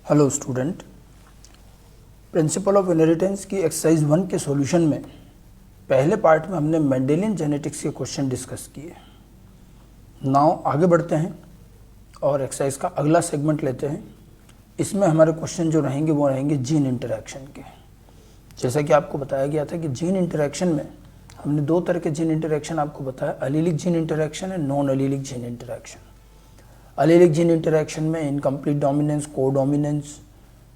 Hello student, principle of inheritance की exercise 1 के solution में पहले पार्ट में हमने मेंडेलियन जेनेटिक्स के क्वेश्चन डिस्कस किए। नाउ आगे बढ़ते हैं और एक्सरसाइज का अगला सेगमेंट लेते हैं। इसमें हमारे क्वेश्चन जो रहेंगे वो रहेंगे जीन इंटरैक्शन के। जैसा कि आपको बताया गया था कि जीन इंटरैक्शन में हमने दो तरह के जीन इंटरैक्शन आपको बताया, अलीलिक जीन इंटरैक्शन है, non allelic gene interaction. Allelic gene interaction में इनकम्प्लीट डोमिनेंस, को डोमिनेंस,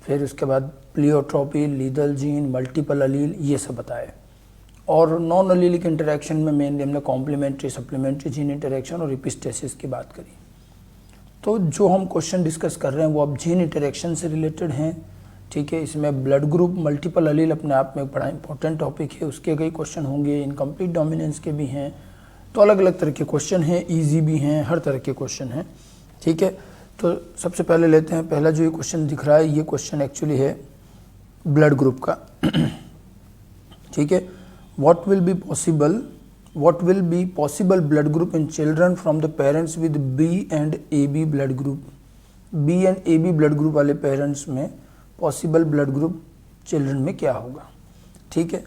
फिर उसके बाद प्लियोट्रोपी, लीदल जीन, मल्टीपल अलील, ये सब बताए। और नॉन अलीलिक इंटरैक्शन में मेनली हमने कॉम्प्लीमेंट्री, सप्लीमेंट्री जीन इंटरैक्शन और एपिस्टेसिस की बात करी। तो जो हम क्वेश्चन डिस्कस कर रहे हैं वो अब जीन इंटरैक्शन से रिलेटेड हैं, ठीक है। इसमें ब्लड ग्रुप, मल्टीपल अलील अपने आप में एक बड़ा इंपॉर्टेंट टॉपिक है, उसके कई क्वेश्चन होंगे, इनकम्प्लीट डोमिनेंस के भी हैं। तो अलग अलग तरह के क्वेश्चन हैं, ईजी भी हैं, हर तरह के क्वेश्चन हैं, ठीक है। तो सबसे पहले लेते हैं, पहला जो ये क्वेश्चन दिख रहा है ये क्वेश्चन एक्चुअली है ब्लड ग्रुप का, ठीक है। What will be possible blood group in children from the parents with B and A B blood group. B and A B blood group वाले पेरेंट्स में पॉसिबल ब्लड ग्रुप चिल्ड्रन में क्या होगा, ठीक है।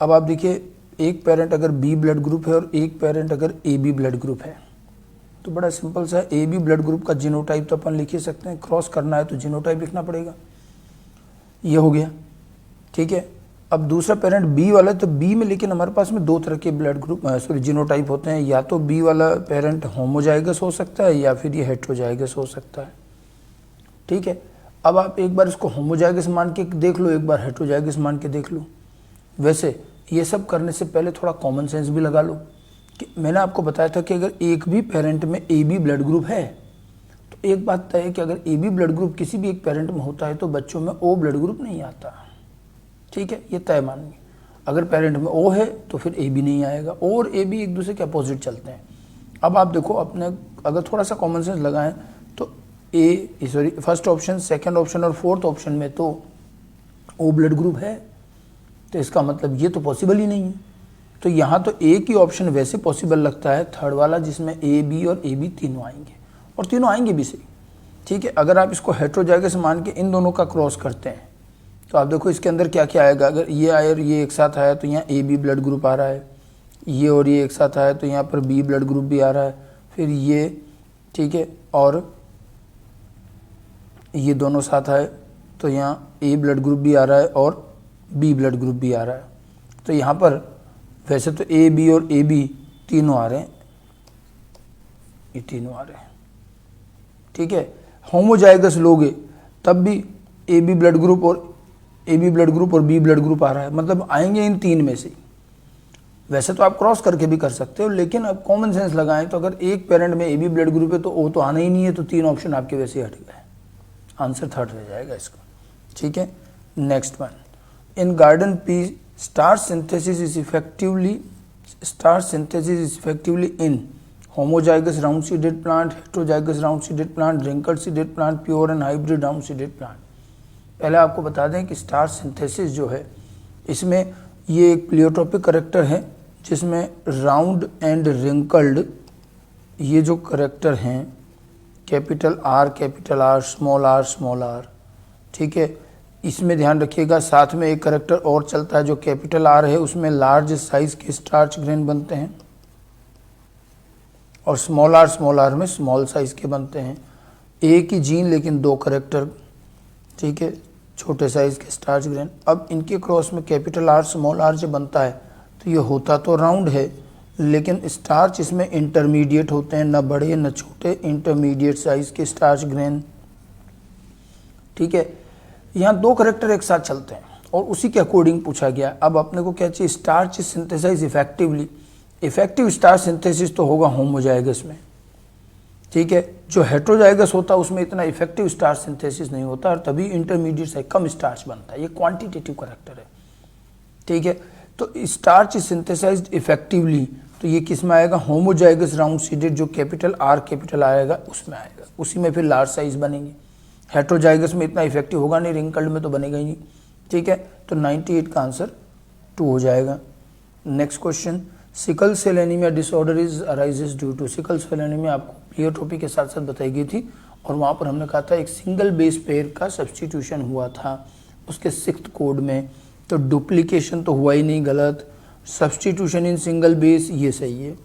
अब आप देखिए, एक पेरेंट अगर बी ब्लड ग्रुप है और एक पेरेंट अगर ए बी ब्लड ग्रुप है तो बड़ा सिंपल सा ए बी ब्लड ग्रुप का जीनोटाइप तो अपन लिख ही सकते हैं, क्रॉस करना है तो जीनोटाइप लिखना पड़ेगा, ये हो गया, ठीक है। अब दूसरा पेरेंट बी वाला है तो बी में लेकिन हमारे पास में दो तरह के ब्लड ग्रुप जीनोटाइप होते हैं, या तो बी वाला पेरेंट होमोजाइगस हो सकता है या फिर ये हेट्रोजाइगस हो सकता है, ठीक है। अब आप एक बार इसको होमोजाइगस मान के देख लो, एक बार हेट्रोजाइगस मान के देख लो। वैसे ये सब करने से पहले थोड़ा कॉमन सेंस भी लगा लो कि मैंने आपको बताया था कि अगर एक भी पेरेंट में ए बी ब्लड ग्रुप है तो एक बात तय है कि अगर ए बी ब्लड ग्रुप किसी भी एक पेरेंट में होता है तो बच्चों में ओ ब्लड ग्रुप नहीं आता, ठीक है। ये तय मानिए, अगर पेरेंट में ओ है तो फिर ए बी नहीं आएगा, ओ और ए बी एक दूसरे के अपोजिट चलते हैं। अब आप देखो, अपने अगर थोड़ा सा कॉमन सेंस लगाएं तो फर्स्ट ऑप्शन, सेकेंड ऑप्शन और फोर्थ ऑप्शन में तो ओ ब्लड ग्रुप है, तो इसका मतलब ये तो पॉसिबल ही नहीं है। तो यहाँ तो एक ही ऑप्शन वैसे पॉसिबल लगता है, थर्ड वाला, जिसमें ए बी और ए बी तीनों आएंगे, और तीनों आएंगे भी सही, ठीक है। अगर आप इसको हेट्रोजाइगस मान के इन दोनों का क्रॉस करते हैं तो आप देखो इसके अंदर क्या क्या आएगा। अगर ये आए और ये एक साथ आया तो यहाँ ए बी ब्लड ग्रुप आ रहा है, ये और ये एक साथ आया तो यहाँ पर बी ब्लड ग्रुप भी आ रहा है, फिर ये, ठीक है, और ये दोनों साथ आए तो यहाँ ए ब्लड ग्रुप भी आ रहा है और बी ब्लड ग्रुप भी आ रहा है। तो यहाँ पर वैसे तो ए बी और ए बी तीनों आ रहे हैं, ये तीनों आ रहे हैं, ठीक है। होमोजाइगस लोगे तब भी ए बी ब्लड ग्रुप और बी ब्लड ग्रुप आ रहा है, मतलब आएंगे इन तीन में से। वैसे तो आप क्रॉस करके भी कर सकते हो, लेकिन अब कॉमन सेंस लगाएं तो अगर एक पेरेंट में ए बी ब्लड ग्रुप है तो ओ तो आना ही नहीं है, तो तीन ऑप्शन आपके वैसे ही हट गए, आंसर थर्ड रह जाएगा इसका, ठीक है। Next one, in garden pea starch synthesis is effectively in homozygous round seeded plant, heterozygous round seeded plant, wrinkled seeded plant, pure and hybrid round seeded plant। पहले आपको बता दें कि स्टार्च सिंथेसिस जो है इसमें ये एक प्लियोट्रोपिक करेक्टर है जिसमें राउंड एंड रिंकल्ड ये जो करेक्टर हैं, कैपिटल आर, स्मॉल आर, ठीक है। इसमें ध्यान रखिएगा, साथ में एक करेक्टर और चलता है जो कैपिटल आर है, उसमें लार्ज साइज के स्टार्च ग्रेन बनते हैं, और स्मॉल आर में स्मॉल साइज के बनते हैं। एक ही जीन लेकिन दो करेक्टर, ठीक है, छोटे साइज के स्टार्च ग्रेन। अब इनके क्रॉस में कैपिटल आर, स्मॉल आर जो बनता है तो ये होता तो राउंड है, लेकिन स्टार्च इसमें इंटरमीडिएट होते हैं, न बड़े न छोटे, इंटरमीडिएट साइज के स्टार्च ग्रेन, ठीक है। यहाँ दो करेक्टर एक साथ चलते हैं और उसी के अकॉर्डिंग पूछा गया। अब अपने को क्या चाहिए, starch synthesise effectively. Effective starch synthesis तो होगा होमोजाइगस में, ठीक है। जो हेट्रोजाइगस होता है उसमें इतना इफेक्टिव स्टार्च सिंथेसिस नहीं होता और तभी इंटरमीडिएट से कम स्टार्च बनता है, ये क्वांटिटेटिव करेक्टर है, ठीक है। तो स्टार्च सिंथेसाइज्ड इफेक्टिवली, तो ये किस में आएगा, होमोजाइगस राउंड सीडेड, जो कैपिटल आर कैपिटल आएगा उसमें आएगा, उसी में फिर लार्ज साइज बनेंगे। हेट्रोजाइगस में इतना इफेक्टिव होगा नहीं, रिंकल्ड में तो बनेगा ही नहीं, ठीक है। तो 98 का आंसर 2 हो जाएगा। Next question, sickle cell anaemia disorder is arises due to. Sickle cell anaemia आपको प्लियोट्रोपी के साथ साथ बताई गई थी और वहाँ पर हमने कहा था एक सिंगल बेस पेयर का सब्स्टिट्यूशन हुआ था उसके 6th कोड में, तो डुप्लीकेशन तो हुआ ही नहीं, गलत। सब्स्टिट्यूशन इन सिंगल बेस ये सही है,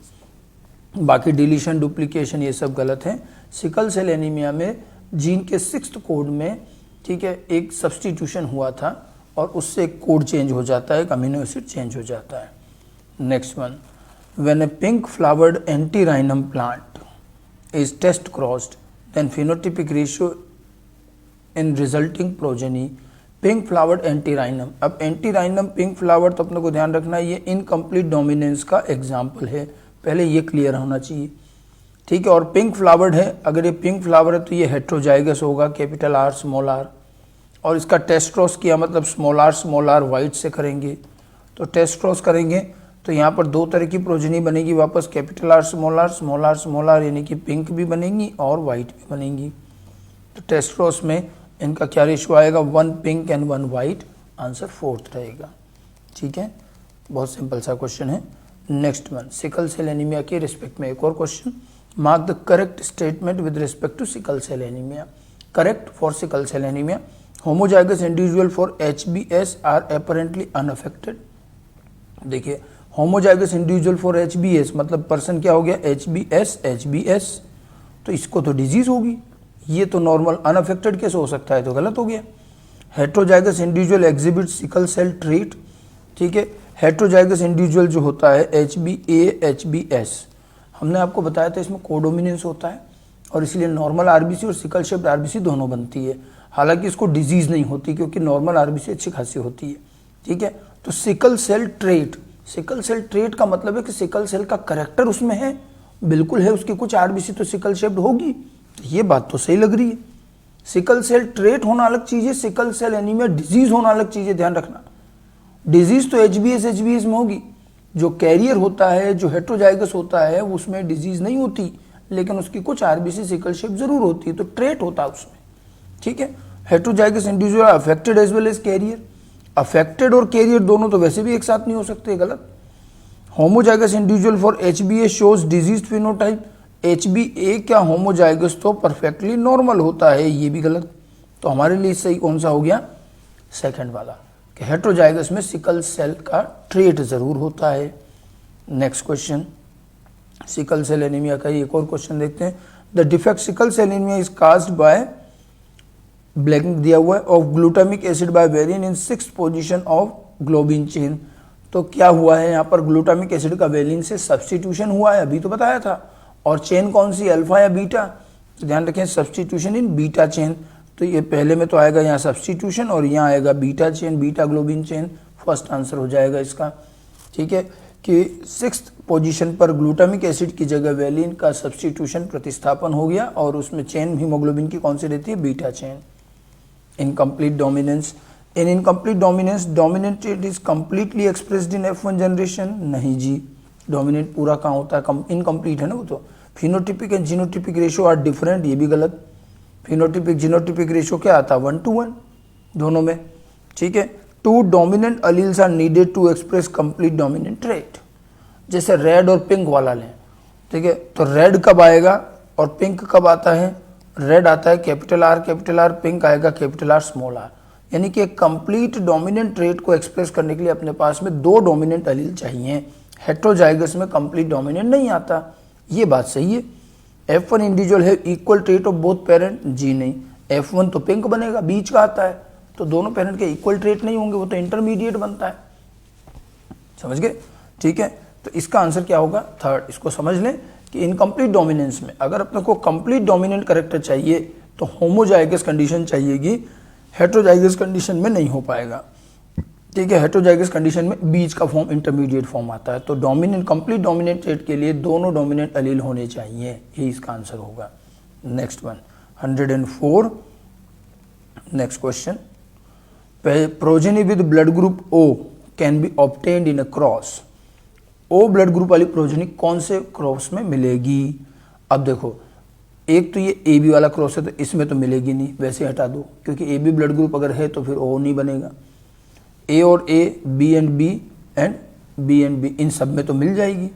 बाकी डिलीशन डुप्लीकेशन ये सब गलत है। सिकल सेल एनीमिया में जीन के 6th कोड में, ठीक है, एक सब्स्टिट्यूशन हुआ था और उससे एक कोड चेंज हो जाता है, एक अमीनो एसिड चेंज हो जाता है। Next one, when a pink flowered antirrhinum plant is test crossed then phenotypic ratio in resulting progeny. Pink flowered antirrhinum, अब एंटीराइनम पिंक फ्लावर तो अपने को ध्यान रखना है ये इनकम्प्लीट डोमिनेंस का एग्जाम्पल है, पहले ये क्लियर होना चाहिए, ठीक है। और पिंक फ्लावर्ड है, अगर ये पिंक फ्लावर है तो ये हेट्रोजाइगस होगा, कैपिटल आर स्मॉल आर, और इसका टेस्ट क्रॉस किया मतलब स्मॉल आर वाइट से करेंगे, तो टेस्ट क्रॉस करेंगे तो यहाँ पर 2 तरह की प्रोजेनी बनेगी वापस, कैपिटल आर स्मॉल आर, यानी कि पिंक भी बनेंगी और वाइट भी बनेंगी। तो टेस्ट क्रॉस में इनका क्या रेशियो आएगा, 1 pink and 1 white, answer 4th रहेगा, ठीक है। बहुत सिंपल सा क्वेश्चन है। Next one, sickle cell anaemia के रिस्पेक्ट में एक और question, mark the correct statement with respect to sickle cell anaemia. Correct for sickle cell anaemia, homozygous individual for HbS are apparently unaffected. देखिए homozygous individual for HbS मतलब person क्या हो गया, HbS, तो इसको तो डिजीज होगी, ये तो नॉर्मल अनअफेक्टेड कैसे हो सकता है, तो गलत हो गया। Heterozygous individual exhibit sickle cell trait, ठीक है। हेट्रोजाइगस इंडिविजुअल जो होता है HbA-HbS, हमने आपको बताया था इसमें कोडोमिनेंस होता है और इसलिए नॉर्मल आरबीसी और सिकल शेप्ड आरबीसी दोनों बनती है, हालांकि इसको डिजीज नहीं होती क्योंकि नॉर्मल आरबीसी अच्छी खासी होती है, ठीक है। तो सिकल सेल ट्रेट का मतलब है कि सिकल सेल का करेक्टर उसमें है, बिल्कुल है, उसकी कुछ आरबीसी तो सिकल शेप्ड होगी, तो ये बात तो सही लग रही है। सिकल सेल ट्रेट होना अलग चीज है, सिकल सेल एनीमिया डिजीज होना अलग चीज है, ध्यान रखना। डिजीज तो HbS में होगी, जो कैरियर होता है, जो हेट्रोजाइगस होता है, उसमें डिजीज नहीं होती, लेकिन उसकी कुछ आरबीसी सिकल शेप जरूर होती है, तो ट्रेट होता है उसमें, ठीक है। Heterozygous individual affected as well as carrier, affected और कैरियर दोनों तो वैसे भी एक साथ नहीं हो सकते, गलत। Homozygous individual for HbA shows disease phenotype, HbA क्या होमोजाइगस तो परफेक्टली नॉर्मल होता है, ये भी गलत। तो हमारे लिए सही कौन सा हो गया, सेकंड वाला, कि हेट्रोजाइगस में सिकल सेल का ट्रेट जरूर होता है। Next question, sickle cell anaemia का एक और क्वेश्चन देखते हैं। The defect sickle cell anaemia is caused by, blank दिया हुआ है, of glutamic acid by valine in 6th position of globin chain. तो क्या हुआ है यहाँ पर, ग्लूटामिक एसिड का वेलिन से सब्स्टिट्यूशन हुआ है, अभी तो बताया था, और चेन कौन सी, अल्फा या बीटा, तो ध्यान रखें सब्स्टिट्यूशन इन बीटा चेन, तो ये पहले में तो आएगा यहाँ सब्स्टिट्यूशन और यहाँ आएगा beta chain, beta globin chain, first answer हो जाएगा इसका, ठीक है। कि 6th पोजीशन पर ग्लूटामिक एसिड की जगह वेलिन का सब्स्टिट्यूशन प्रतिस्थापन हो गया और उसमें चेन हीमोग्लोबिन की कौन सी रहती है, beta chain. Incomplete dominance, in incomplete dominance dominant it is completely expressed in F1 generation, नहीं जी, डोमिनेंट पूरा कहाँ होता है, इनकम्प्लीट है ना वो तो। Phenotypic and genotypic ratio are different, ये भी गलत। फिनोटिपिक जीनोटिपिक रेशियो क्या आता है, 1:1 दोनों में, ठीक है। 2 dominant alleles are needed to express complete dominant trait. जैसे रेड और पिंक वाला लें, ठीक है, तो रेड कब आएगा और पिंक कब आता है, रेड आता है कैपिटल आर, पिंक आएगा कैपिटल आर स्मॉल आर, यानी कि एक कंप्लीट डोमिनेंट ट्रेट को एक्सप्रेस करने के लिए अपने पास में 2 डोमिनेंट अलील चाहिए। हेट्रोजाइगस में कंप्लीट डोमिनेंट नहीं आता, ये बात सही है। F1 इंडिविजुअल है equal trait of both parent, जी नहीं, F1 तो पिंक बनेगा, बीच का आता है, तो दोनों पेरेंट के इक्वल ट्रेट नहीं होंगे, वो तो इंटरमीडिएट बनता है, समझ गए, ठीक है। तो इसका आंसर क्या होगा, 3rd। इसको समझ लें कि इनकम्प्लीट डोमिनेंस में अगर अपने को कंप्लीट डोमिनेंट कैरेक्टर चाहिए तो होमोजाइगस कंडीशन चाहिएगी, हेट्रोजाइगस कंडीशन में नहीं हो पाएगा, ठीक है। हेट्रोजाइगस कंडीशन में बीच का फॉर्म इंटरमीडिएट फॉर्म आता है, तो डोमिनेंट कंप्लीट डोमिनेंट ट्रेट के लिए दोनों डोमिनेंट अलील होने चाहिए, यही इसका आंसर होगा। Next one, 104। Next question, progeny with blood group O can be obtained in a cross. O blood group वाली प्रोजेनी कौन से क्रॉस में मिलेगी। अब देखो, एक तो ये AB वाला क्रॉस है तो इसमें तो मिलेगी नहीं, वैसे हटा दो, क्योंकि AB ब्लड ग्रुप अगर है तो फिर O नहीं बनेगा। A और A, B and B and B and B, इन सब में तो मिल जाएगी,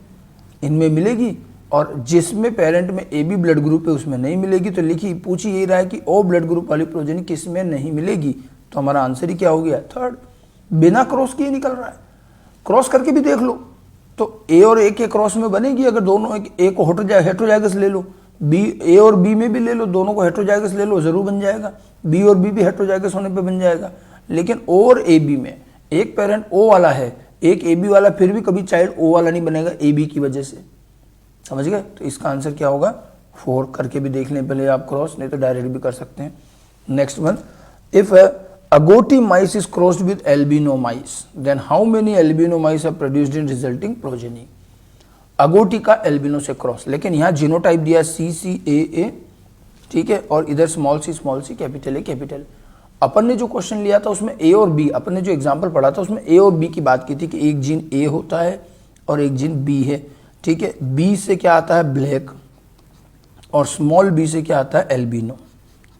इनमें मिलेगी, और जिसमें पेरेंट में ए बी ब्लड ग्रुप है उसमें नहीं मिलेगी, तो लिखी पूछ यही रहा है कि ओ ब्लड ग्रुप वाली प्रोजेनी किस में नहीं मिलेगी, तो हमारा आंसर ही क्या हो गया, थर्ड। बिना क्रॉस किए निकल रहा है, क्रॉस करके भी देख लो तो ए और ए के क्रॉस में बनेगी, अगर दोनों ए को हेट्रोजाइगस ले लो, बी ए और बी में भी ले लो, दोनों को हेट्रोजाइगस ले लो, जरूर बन जाएगा, बी और बी भी हेट्रोजाइगस होने पे बन जाएगा। लेकिन ओ और ए बी में एक पेरेंट ओ वाला है, एक ए बी वाला, फिर भी कभी चाइल्ड ओ वाला नहीं बनेगा ए बी की वजह से, समझ गए। तो इसका आंसर क्या होगा, 4। करके भी देख लें पहले आप क्रॉस, नहीं तो डायरेक्ट भी कर सकते हैं। Next one, if agouti mice is crossed with albino mice, then how many albino mice are produced in resulting progeny? agouti का albino से क्रॉस, लेकिन यहाँ जीनोटाइप दिया CCAA, ठीक है, और इधर small C capital A capital. अपन ने जो क्वेश्चन लिया था उसमें ए और बी, अपन ने जो एग्जांपल पढ़ा था उसमें ए और बी की बात की थी कि एक जीन ए होता है और एक जीन बी है, ठीक है। बी से क्या आता है, ब्लैक, और स्मॉल बी से क्या आता है, एल्बिनो।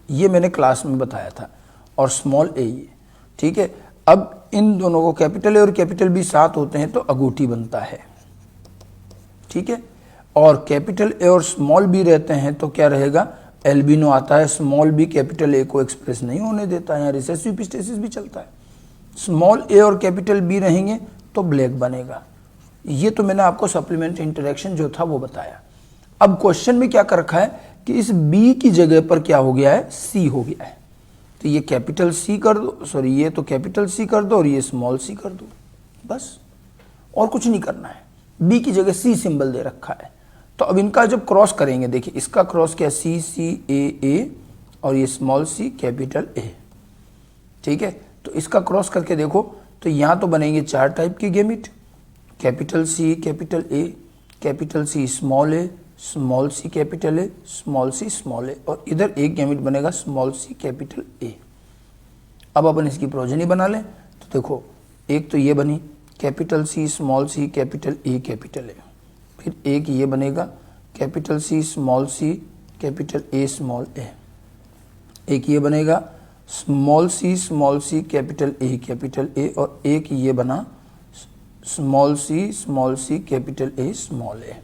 ये मैंने क्लास में बताया था, और स्मॉल ए ये, ठीक है। अब इन दोनों को कैपिटल ए और कैपिटल बी साथ होते हैं तो agouti बनता है, ठीक है। और कैपिटल ए और स्मॉल बी रहते हैं तो क्या रहेगा, एल्बिनो आता है। स्मॉल बी कैपिटल ए को एक्सप्रेस नहीं होने देता है, यहाँ रिसेसिव इपिस्टेसिस भी चलता है। स्मॉल ए और कैपिटल बी रहेंगे तो ब्लैक बनेगा। ये तो मैंने आपको सप्लीमेंट्री इंटरेक्शन जो था वो बताया। अब क्वेश्चन में क्या कर रखा है कि इस बी की जगह पर क्या हो गया है, सी हो गया है, तो ये कैपिटल सी कर दो, सॉरी ये तो कैपिटल सी कर दो और ये स्मॉल सी कर दो, बस, और कुछ नहीं करना है। बी की जगह सी सिंबल दे रखा है। तो अब इनका जब क्रॉस करेंगे, देखिए इसका क्रॉस क्या, सी सी ए और ये स्मॉल सी कैपिटल ए, ठीक है। तो इसका क्रॉस करके देखो तो यहाँ तो बनेंगे 4 टाइप के gamete, capital C capital A, capital C small A, small C capital A, small C small A, और इधर एक गैमेट बनेगा स्मॉल सी कैपिटल ए। अब अपन इसकी प्रोजेनी बना लें तो देखो, एक तो ये बनी capital C small C capital A capital A, फिर एक ये बनेगा capital C small C capital A small A, एक ये बनेगा स्मॉल सी कैपिटल ए, और एक ये बना small C capital A small A.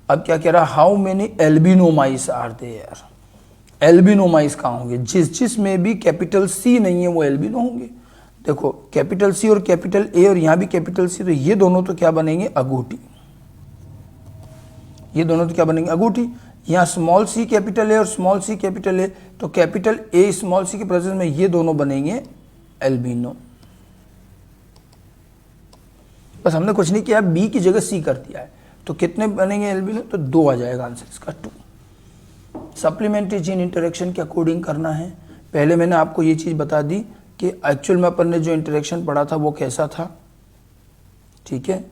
अब क्या कह रहा, how many albino mice are there, albino mice कहाँ होंगे, जिस में भी कैपिटल सी नहीं है वो एल्बिनो होंगे। देखो कैपिटल सी और कैपिटल ए और यहाँ भी कैपिटल सी, तो ये दोनों तो क्या बनेंगे, agouti, ये दोनों तो क्या बनेंगे, agouti। यहाँ स्मॉल सी कैपिटल ए और स्मॉल सी कैपिटल ए, तो कैपिटल ए स्मॉल सी के प्रेजेंस में ये दोनों बनेंगे एल्बिनो। बस हमने कुछ नहीं किया, बी की जगह सी कर दिया है, तो कितने बनेंगे एल्बिनो, तो 2 आ जाएगा आंसर इसका, 2। सप्लीमेंट्री जीन इंटरेक्शन के अकॉर्डिंग करना है। पहले मैंने आपको ये चीज़ बता दी कि एक्चुअल में अपन ने जो इंटरेक्शन पढ़ा था वो कैसा था, ठीक है।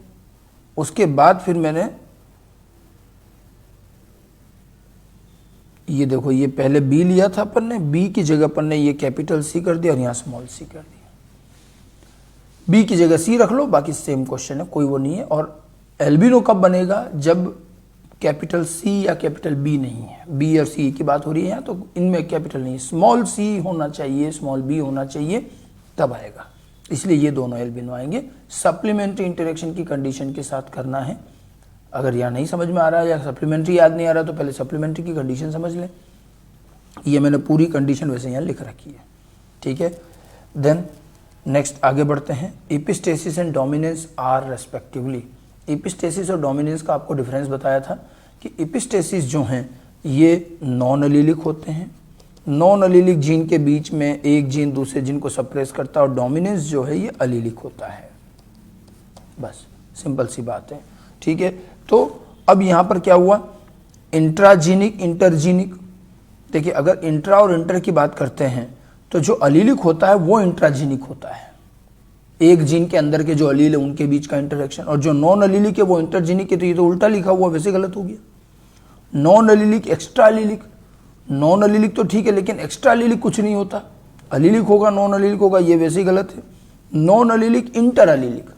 उसके बाद फिर मैंने ये देखो, ये पहले बी लिया था अपन ने, बी की जगह अपन ने ये कैपिटल सी कर दिया और यहाँ स्मॉल सी कर दिया। बी की जगह सी रख लो, बाकी सेम क्वेश्चन है, कोई वो नहीं है। और एल्बिनो कब बनेगा, जब कैपिटल सी या कैपिटल बी नहीं है, बी और सी की बात हो रही है यहाँ, तो इनमें कैपिटल नहीं है, स्मॉल सी होना चाहिए, स्मॉल बी होना चाहिए, तब आएगा। इसलिए ये दोनों एल्बिनो आएंगे। सप्लीमेंट्री इंटरेक्शन की कंडीशन के साथ करना है। अगर यहाँ नहीं समझ में आ रहा है या सप्लीमेंट्री याद नहीं आ रहा तो पहले सप्लीमेंट्री की कंडीशन समझ लें। ये मैंने पूरी कंडीशन वैसे यहाँ लिख रखी है, ठीक है। देन नेक्स्ट आगे बढ़ते हैं। Epistasis and dominance are respectively. Epistasis और डोमिनेंस का आपको डिफरेंस बताया था कि एपिस्टेसिस जो हैं ये नॉन एलीलिक होते हैं, नॉन एलीलिक जीन के बीच में एक जीन दूसरे जीन को सप्रेस करता है, और डोमिनेंस जो है ये एलीलिक होता है। बस सिंपल सी बात है, ठीक है। तो अब यहाँ पर क्या हुआ, इंट्राजीनिक इंटरजीनिक। देखिए अगर इंट्रा और इंटर की बात करते हैं तो जो एलीलिक होता है वो इंट्राजीनिक होता है, एक जीन के अंदर के जो अलील है उनके बीच का इंटरेक्शन, और जो नॉन एलीलिक है वो इंटरजीनिक है। तो ये तो उल्टा लिखा हुआ, वैसे गलत हो गया। Non allelic extra allelic, non allelic तो ठीक है लेकिन एक्स्ट्रा एलीलिक कुछ नहीं होता, एलीलिक होगा नॉन एलीलिक होगा, ये वैसे ही गलत है। Non allelic inter allelic.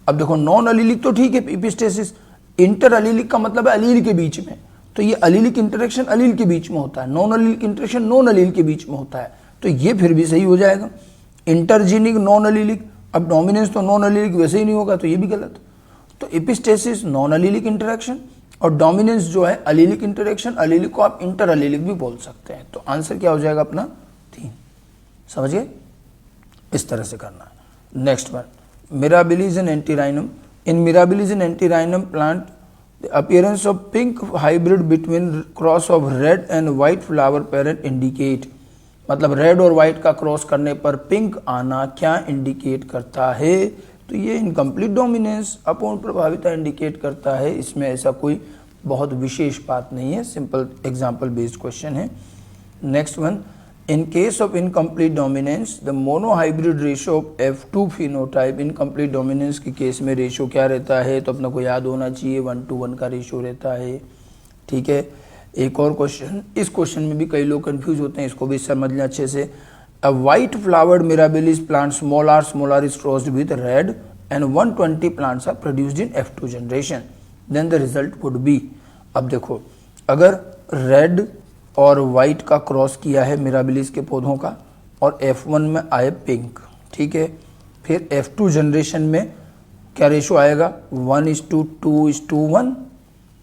अब देखो नॉन एलीलिक तो ठीक है एपिस्टेसिस, इंटर एलीलिक का मतलब है अलील के बीच में, तो ये एलीलिक इंटरेक्शन अलील के बीच में होता है, non allelic interaction non allele के बीच में होता है, तो ये फिर भी सही हो जाएगा। इंटरजीनिक नॉन एलीलिक, अब डोमिनेंस तो नॉन एलीलिक वैसे ही नहीं होगा, तो ये भी गलत। तो एपिस्टेसिस नॉन एलीलिक इंटरेक्शन, और डोमिनेंस जो है अलीलिक इंटरेक्शन, अलीलिक को आप इंटर अलीलिक भी बोल सकते हैं। तो आंसर क्या हो जाएगा अपना 3। समझ गए? इस तरह से करना है। Next one, mirabilis in antirrhinum. In mirabilis in antirrhinum plant the appearance of pink hybrid between cross of red and white flower parent indicate. मतलब रेड और व्हाइट का क्रॉस करने पर पिंक आना क्या इंडिकेट करता है? तो ये इनकम्प्लीट डोमिनेंस, अपूर्ण प्रभाविता इंडिकेट करता है। इसमें ऐसा कोई बहुत विशेष बात नहीं है, सिंपल एग्जाम्पल बेस्ड क्वेश्चन है। Next one, in case of incomplete dominance the monohybrid ratio of F2 phenotype. Incomplete dominance के केस में रेशियो क्या रहता है? तो अपने को याद होना चाहिए 1:1 का रेशियो रहता है। ठीक है, एक और क्वेश्चन, इस क्वेश्चन में भी कई लोग कंफ्यूज होते हैं, इसको भी समझ लें अच्छे से। A white flowered mirabilis plant small r is crossed with red and 120 plants are produced in F2 generation. Then the result would be, अब देखो अगर रेड और वाइट का क्रॉस किया है मिराबिलिस के पौधों का और F1 में आए पिंक, ठीक है, फिर F2 जनरेशन में क्या रेशो आएगा? 1:2:1,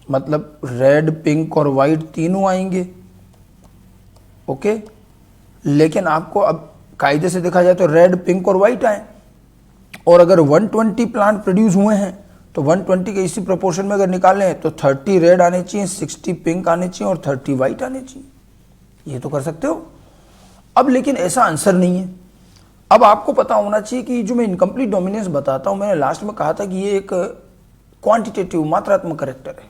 मतलब रेड, पिंक और वाइट तीनों आएंगे। ओके, लेकिन आपको अब कायदे से देखा जाए तो रेड, पिंक और व्हाइट आए, और अगर 120 प्लांट प्रोड्यूस हुए हैं तो 120 के इसी प्रोपोर्शन में अगर निकालें तो 30 रेड आने चाहिए, 60 पिंक आने चाहिए और 30 व्हाइट आने चाहिए। ये तो कर सकते हो। अब लेकिन ऐसा आंसर नहीं है। अब आपको पता होना चाहिए कि जो मैं इनकम्प्लीट डोमिनेंस बताता हूं, मैंने लास्ट में कहा था कि ये एक क्वांटिटेटिव मात्रात्मक करेक्टर है।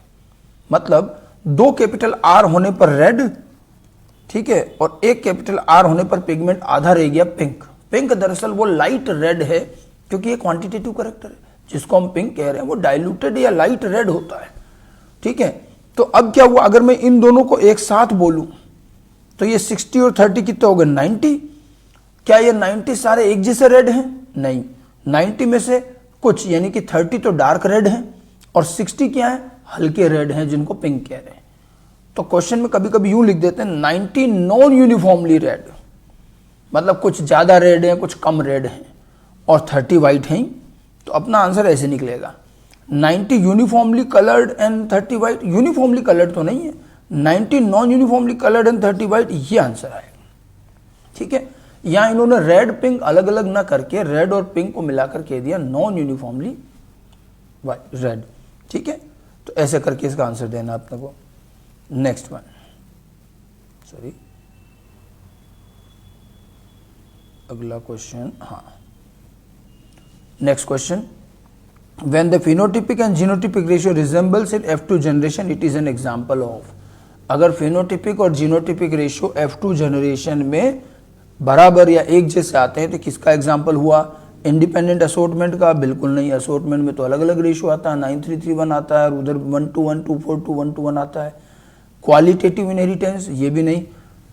मतलब 2 कैपिटल आर होने पर रेड, ठीक है, और 1 कैपिटल आर होने पर पिगमेंट आधा रह गया पिंक। पिंक दरअसल वो लाइट रेड है, क्योंकि ये क्वांटिटेटिव करेक्टर है। जिसको हम पिंक कह रहे हैं वो डाइल्यूटेड या लाइट रेड होता है। ठीक है, तो अब क्या हुआ, अगर मैं इन दोनों को एक साथ बोलूं तो ये 60 और 30 कितने हो गए? 90। क्या ये 90 सारे एक जैसे रेड हैं? नहीं, 90 में से कुछ, यानी कि 30 तो डार्क रेड हैं और 60 क्या है? हल्के रेड हैं, जिनको पिंक कह रहे हैं। तो क्वेश्चन में कभी कभी यूं लिख देते हैं 90 नॉन यूनिफॉर्मली रेड, मतलब कुछ ज्यादा रेड है, कुछ कम रेड है, और 30 व्हाइट हैं। तो अपना आंसर ऐसे निकलेगा 90 uniformly coloured and 30 white. Uniformly coloured तो नहीं है, 90 non uniformly coloured and 30 white, ये आंसर आएगा। ठीक है, यहां इन्होंने रेड पिंक अलग अलग ना करके रेड और पिंक को मिलाकर कह दिया नॉन यूनिफॉर्मली रेड। ठीक है, तो ऐसे करके इसका आंसर देना अपने को। नेक्स्ट वन, सॉरी, अगला क्वेश्चन, हाँ, next question, when the phenotypic and genotypic ratio resembles in F2 generation it is an example of। अगर phenotypic और genotypic ratio F2 जनरेशन में बराबर या एक जैसे आते हैं तो किसका एग्जाम्पल हुआ? इंडिपेंडेंट असोर्टमेंट का? बिल्कुल नहीं, असोर्टमेंट में तो अलग अलग रेशियो आता है, 9331 आता है और उधर 1:1, 2:4, 1:1 आता है। क्वालिटेटिव इनहेरिटेंस, ये भी नहीं।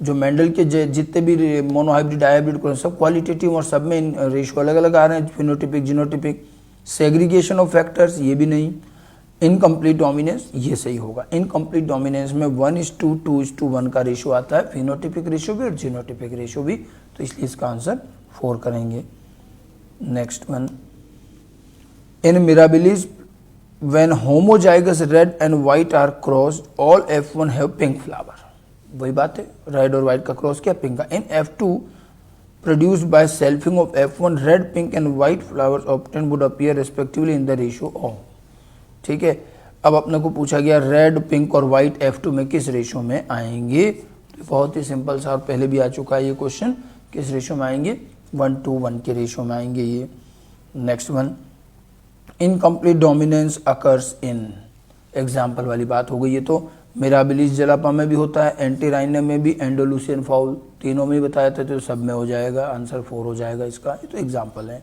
जो मेंडल के जितने भी मोनोहाइब्रिड, डायहाइब्रिड सब क्वालिटेटिव और सब में रेशियो अलग अलग आ रहे हैं, phenotypic, genotypic. Segregation of factors, ये भी नहीं। इनकम्प्लीट डोमिनेंस, ये सही होगा। इनकम्प्लीट डोमिनेंस में 1:2:1 का रेशियो आता है, फिनोटिपिक रेशियो भी और जीनोटिपिक रेशियो भी, तो इसलिए इसका आंसर 4 करेंगे। Next one, in mirabilis when homozygous red and white are crossed all F1 have pink flower। वही बात है, रेड और व्हाइट का क्रॉस किया, पिंक का। इन F2 produced by selfing of F1 red, pink and white flowers obtained would appear respectively in the ratio of। ठीक है, अब अपने को पूछा गया रेड, पिंक और व्हाइट F2 में किस रेशियो में आएंगे? तो बहुत ही सिंपल सा, और पहले भी आ चुका है ये क्वेश्चन, किस रेशियो में आएंगे? 1:1 के रेशियो में आएंगे ये। Next one, incomplete dominance occurs in, example वाली बात हो गई। ये तो मिराबिलिस जलापा में भी होता है, एंटीराइनम में भी, एंडोलूसियन फाउल, तीनों में बताया था, तो सब में हो जाएगा। आंसर 4 हो जाएगा इसका। ये तो एग्जाम्पल है।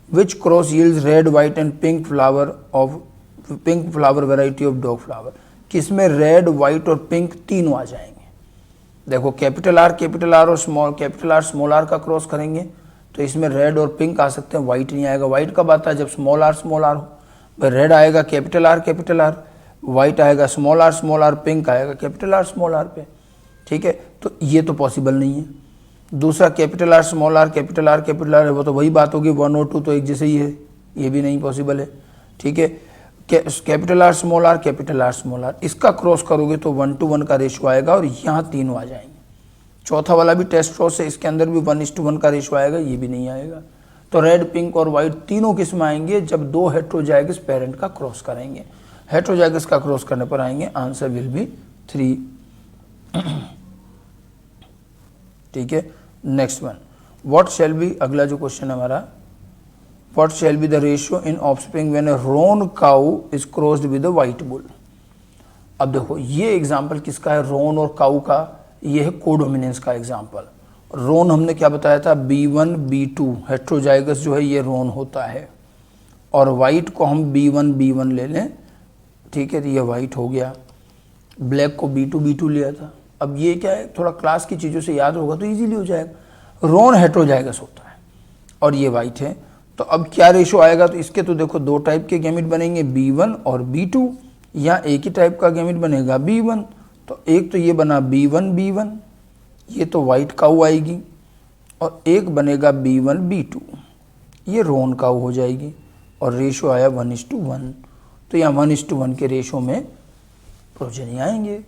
विच cross yields red, white and pink flower of pink flower variety of dog flower. किसमें रेड, व्हाइट और पिंक तीनों आ जाएंगे? देखो कैपिटल आर और स्मॉल आर का क्रॉस करेंगे तो इसमें रेड और पिंक आ सकते हैं, व्हाइट नहीं आएगा। व्हाइट कब आता है? जब स्मॉल आर हो। भाई रेड आएगा कैपिटल आर, व्हाइट आएगा स्मॉल आर, पिंक आएगा कैपिटल आर पे। ठीक है, तो ये तो पॉसिबल नहीं है। दूसरा कैपिटल आर, कैपिटल आर है, वो तो वही बात होगी 1 और 2 तो एक जैसे ही है, ये भी नहीं पॉसिबल है। ठीक है, capital R small R, capital R small R, इसका क्रॉस करोगे तो 1:1 का रेशियो आएगा और यहाँ तीनों आ जाएंगे। चौथा वाला भी टेस्ट क्रॉस है, इसके अंदर भी 1:1 का रेशियो आएगा, ये भी नहीं आएगा। तो रेड, पिंक और व्हाइट तीनों किस में आएंगे? जब दो हेट्रोजाइगस पेरेंट का क्रॉस करेंगे। हेट्रोजाइगस का क्रॉस करने पर आएंगे, आंसर विल बी 3। ठीक है, next one, what shall be, अगला जो क्वेश्चन है हमारा, what shall be the ratio in offspring when a roan cow is crossed with a white bull. अब देखो ये एग्जांपल किसका है? रोन और काउ का। ये है कोडोमिनेंस का एग्जांपल। रोन हमने क्या बताया था? B1 B2 हेट्रोजाइगस जो है ये रोन होता है, और वाइट को हम B1 B1 ले लें, ठीक है, तो ये वाइट हो गया। ब्लैक को B2 B2 लिया था। अब ये क्या है, थोड़ा क्लास की चीज़ों से याद होगा तो इजीली हो जाएगा। रोन हेट्रोजाइगस होता है और ये वाइट है, तो अब क्या रेशो आएगा? तो इसके तो देखो दो टाइप के गैमेट बनेंगे, B1 और B2, या एक ही टाइप का गैमेट बनेगा B1। तो एक तो ये बना B1 B1, ये तो वाइट काऊ आएगी, और एक बनेगा B1 B2, ये रोन काऊ हो जाएगी, और रेशो आया 1:1। तो यहाँ 1:1 के रेशो में प्रोजेनी आएंगे।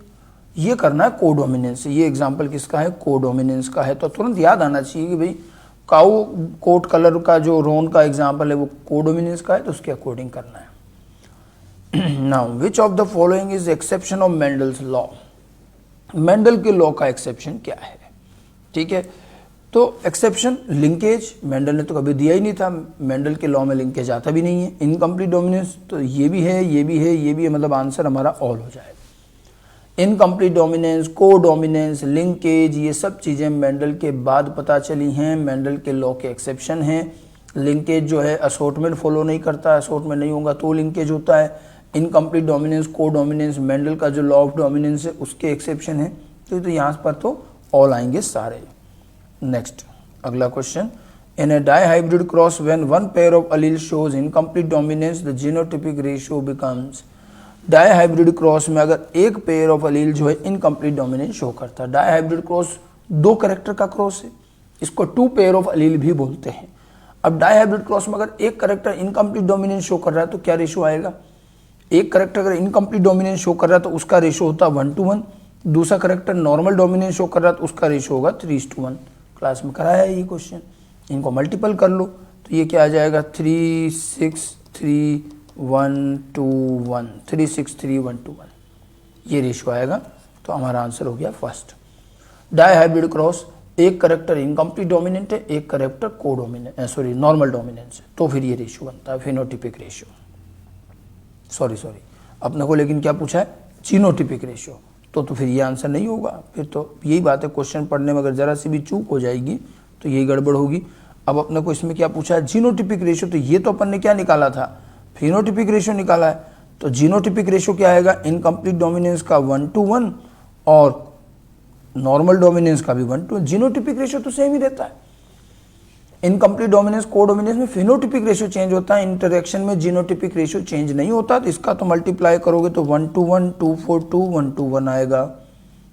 ये करना है कोडोमिनेंस। ये एग्जाम्पल किसका है? कोडोमिनेंस का है। तो तुरंत याद आना चाहिए कि भाई काऊ कोट कलर का जो रोन का एग्जाम्पल है वो कोडोमिनेंस का है, तो उसके अकॉर्डिंग करना है। Now which of the following is exception of Mendel's law. Mendel के लॉ का एक्सेप्शन क्या है? ठीक है, तो एक्सेप्शन लिंकेज, मेंडल ने तो कभी दिया ही नहीं था, मेंडल के लॉ में लिंकेज आता भी नहीं है। इनकम्प्लीट डोमिनेंस, तो ये भी है, ये भी है, ये भी है, मतलब आंसर हमारा ऑल हो जाएगा। इनकम्प्लीट डोमिनेंस, को डोमिनेंस, लिंकेज, ये सब चीज़ें मेंडल के बाद पता चली हैं, मेंडल के लॉ के एक्सेप्शन हैं। लिंकेज जो है असॉर्टमेंट फॉलो नहीं करता, असॉर्टमेंट नहीं होगा तो लिंकेज होता है। इनकम्प्लीट डोमिनेंस, को डोमिनेंस, मेंडल का जो लॉ ऑफ डोमिनेंस है उसके एक्सेप्शन है। तो यहाँ पर तो ऑल आएंगे सारे। नेक्स्ट अगला question, in a dihybrid cross when one pair of allele shows incomplete dominance the genotypic ratio becomes. Dihybrid cross में अगर एक पेयर ऑफ अलील जो है इनकम्प्लीट डोमिनेंस शो करता है, डाइहाइब्रिड क्रॉस दो कैरेक्टर का क्रॉस है, इसको टू पेयर ऑफ अलील भी बोलते हैं। अब डाइहाइब्रिड क्रॉस में अगर एक कैरेक्टर इनकम्प्लीट डोमिनेंस शो कर रहा है तो क्या रेशो आएगा? एक कैरेक्टर अगर इनकम्प्लीट डोमिनेंस शो कर रहा है तो उसका रेशो होता है 1:1, दूसरा कैरेक्टर नॉर्मल डोमिनेंस शो कर रहा है तो उसका रेशो होगा 3:1। क्लास में कराया है ये क्वेश्चन, इनको मल्टीपल कर लो तो ये क्या आ जाएगा? 3 6 3 1 2 1, 3 6 3 1 2 1, ये रेशो आएगा। तो हमारा आंसर हो गया फर्स्ट। डाइहाइब्रिड क्रॉस, एक कैरेक्टर इनकम्प्लीट डोमिनेंट है, एक कैरेक्टर को डोमिनेंट, सॉरी नॉर्मल डोमिनेंस है, तो फिर ये रेशो बनता है फिनोटिपिक रेशियो। सॉरी अपने को लेकिन क्या पूछा है? Genotypic ratio. तो फिर ये आंसर नहीं होगा। फिर तो यही बात है, क्वेश्चन पढ़ने में अगर जरा सी भी चूक हो जाएगी तो यही गड़बड़ होगी। अब अपने को इसमें क्या पूछा है? Genotypic ratio. तो ये तो अपन ने क्या निकाला था? फिनोटिपिक रेशियो निकाला है। तो जीनोटिपिक रेशियो क्या आएगा? इनकम्प्लीट डोमिनेंस का 1:1 और नॉर्मल डोमिनेंस का भी 1:1। जीनोटिपिक रेशियो तो सेम ही रहता है। इनकम्प्लीट डोमिनेंस, को डोमिनेंस में फिनोटिपिक रेशियो चेंज होता है, इंटरेक्शन में जीनोटिपिक रेशियो चेंज नहीं होता। तो इसका तो मल्टीप्लाई करोगे तो 1:1 2:4 1:1 आएगा।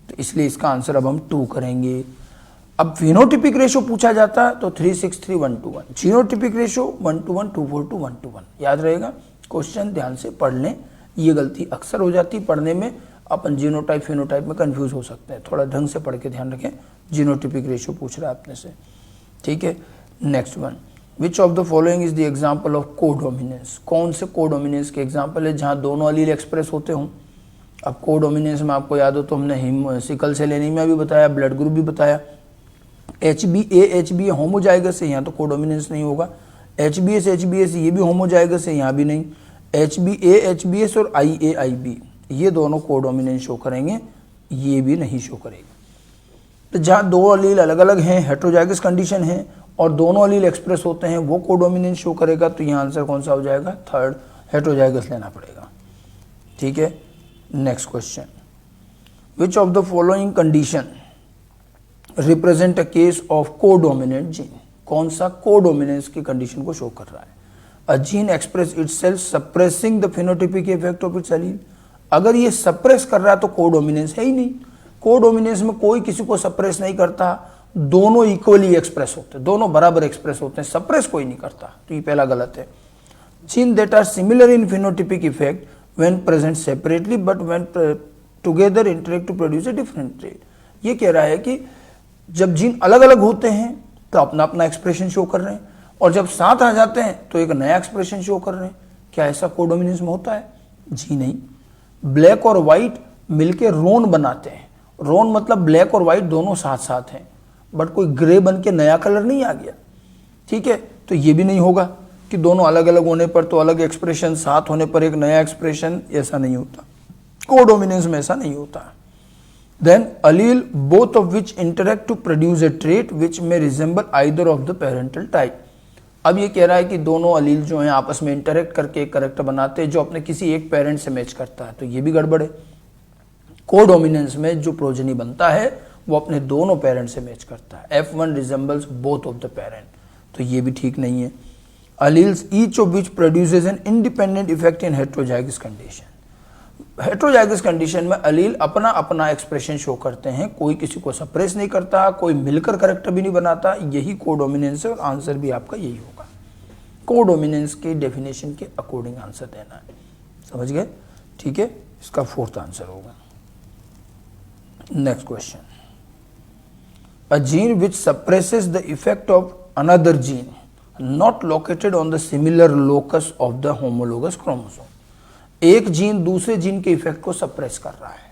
तो इसलिए इसका आंसर अब हम 2 करेंगे। अब फिनोटिपिक रेशियो पूछा जाता है तो 3 6 3 1 2 1, जीनोटिपिक रेशियो 1:1 2:4 1:1। याद रहेगा, क्वेश्चन ध्यान से पढ़ लें। ये गलती अक्सर हो जाती है पढ़ने में, अपन जीनोटाइप फिनोटाइप में कंफ्यूज हो सकते हैं। थोड़ा ढंग से पढ़ के ध्यान रखें, जीनोटिपिक रेशियो पूछ रहा है अपने से। ठीक है, next one, which of the following is the example of codominance. कौन से कोडोमिनेंस के एग्जाम्पल है जहाँ दोनों अलील एक्सप्रेस होते हों? अब कोडोमिनेंस में आपको याद हो तो हमने सिकल सेल एनीमिया भी बताया, ब्लड ग्रुप भी बताया। HbA होमोजाइगस है, यहाँ तो कोडोमिनेंस नहीं होगा। HbS ये भी होमोजाइगस है, यहाँ भी नहीं। HbA और IA ये दोनों कोडोमिनेंस शो करेंगे, ये भी नहीं शो करेगा। तो जहाँ दो अलील अलग अलग हैं, हेट्रोजाइगस कंडीशन है, और दोनों अलील एक्सप्रेस होते हैं, वो कोडोमिनेंस शो करेगा। तो यहाँ आंसर कौन सा हो जाएगा? थर्ड, हेट्रोजाइगस लेना पड़ेगा। ठीक है, next question, which of the following condition represent a case of codominant gene. कौन सा कोडोमिनेंस की कंडीशन को शो कर रहा है? A gene express itself suppressing the phenotypic effect of its allele. अगर ये सप्रेस कर रहा है तो कोडोमिनेंस है ही नहीं। कोडोमिनेंस में कोई किसी को सप्रेस नहीं करता, दोनों इक्वली एक्सप्रेस होते हैं, दोनों बराबर एक्सप्रेस होते हैं, सप्रेस कोई नहीं करता। तो ये पहला गलत है। Gene that are similar in phenotypic effect when present separately but when together interact to produce a different trait. ये कह रहा है कि जब जीन अलग अलग होते हैं तो अपना अपना एक्सप्रेशन शो कर रहे हैं, और जब साथ आ जाते हैं तो एक नया एक्सप्रेशन शो कर रहे हैं। क्या ऐसा कोडोमिनेंस में होता है? जी नहीं। ब्लैक और व्हाइट मिलके रोन बनाते हैं। रोन मतलब ब्लैक और व्हाइट दोनों साथ साथ हैं, बट कोई ग्रे बन के नया कलर नहीं आ गया। ठीक है, तो ये भी नहीं होगा कि दोनों अलग अलग होने पर तो अलग एक्सप्रेशन, साथ होने पर एक नया एक्सप्रेशन। ऐसा नहीं होता, कोडोमिनेंस में ऐसा नहीं होता। Then allele both of which interact to produce a trait which may resemble either of the parental type। अब ये कह रहा है कि दोनों अलील जो हैं आपस में इंटरेक्ट करके एक करेक्टर बनाते हैं जो अपने किसी एक पेरेंट से मैच करता है, तो ये भी गड़बड़ है। कोडोमिनेंस में जो प्रोजेनी बनता है वो अपने दोनों पेरेंट से मैच करता है। F1 resembles both of the parent, तो ये भी ठीक नहीं है। Alleles each of which produces an independent effect in heterozygous condition। Heterozygous condition में अलील अपना अपना एक्सप्रेशन शो करते हैं, कोई किसी को सप्रेस नहीं करता, कोई मिलकर करेक्टर भी नहीं बनाता। यही कोडोमिनेंस है और आंसर भी आपका यही होगा। कोडोमिनेंस की डेफिनेशन के अकॉर्डिंग आंसर देना है, समझ गए? ठीक है, इसका फोर्थ आंसर होगा। Next question, a gene which suppresses the effect of another gene not located on the similar locus of the homologous chromosome. एक जीन दूसरे जीन के इफेक्ट को सप्रेस कर रहा है।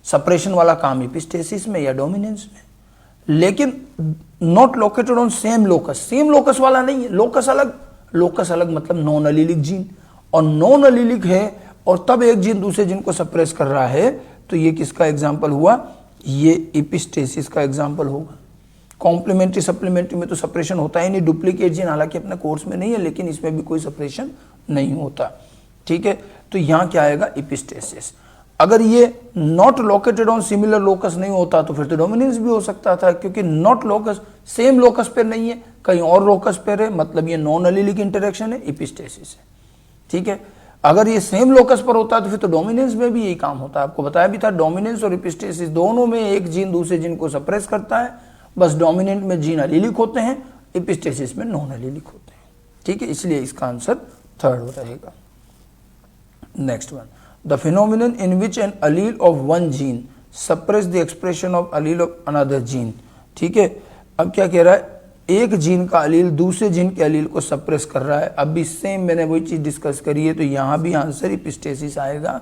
सप्रेशन वाला काम एपिस्टेसिस में या डोमिनेंस में, लेकिन not located on same locus. Same locus वाला नहीं है, लोकस अलग, लोकस अलग मतलब नॉन अलीलिक जीन, और नॉन अलीलिक है और तब एक जीन दूसरे जीन को सप्रेस कर रहा है, तो ये किसका एग्जाम्पल हुआ? ये एपिस्टेसिस का एग्जाम्पल होगा। कॉम्प्लीमेंट्री सप्लीमेंट्री में तो सप्रेशन होता ही नहीं। डुप्लीकेट जीन हालांकि अपने कोर्स में नहीं है, लेकिन इसमें भी कोई सप्रेशन नहीं होता। ठीक है, तो यहां क्या आएगा? एपिस्टेसिस। अगर ये not located on similar locus नहीं होता तो फिर तो डोमिनेंस भी हो सकता था, क्योंकि नॉट लोकस सेम लोकस पर नहीं है, कहीं और लोकस पर है, मतलब ये नॉन अलीलिक इंटरेक्शन है, एपिस्टेसिस है। ठीक है, अगर ये सेम लोकस पर होता तो फिर तो डोमिनेंस में भी यही काम होता है। आपको बताया भी था, डोमिनेंस और एपिस्टेसिस दोनों में एक जीन दूसरे जीन को सप्रेस करता है, बस डोमिनेंट में जीन अलीलिक होते हैं, एपिस्टेसिस में नॉन अलीलिक होते हैं। ठीक है, इसलिए इसका आंसर थर्ड रहेगा। Next one, the phenomenon in which an allele of one gene suppress the expression of allele of another gene। ठीक है, अब क्या कह रहा है? एक जीन का अलील दूसरे जीन के अलील को सप्रेस कर रहा है। अब भी सेम मैंने वही चीज डिस्कस करी है, तो यहां भी आंसर एपिस्टेसिस आएगा।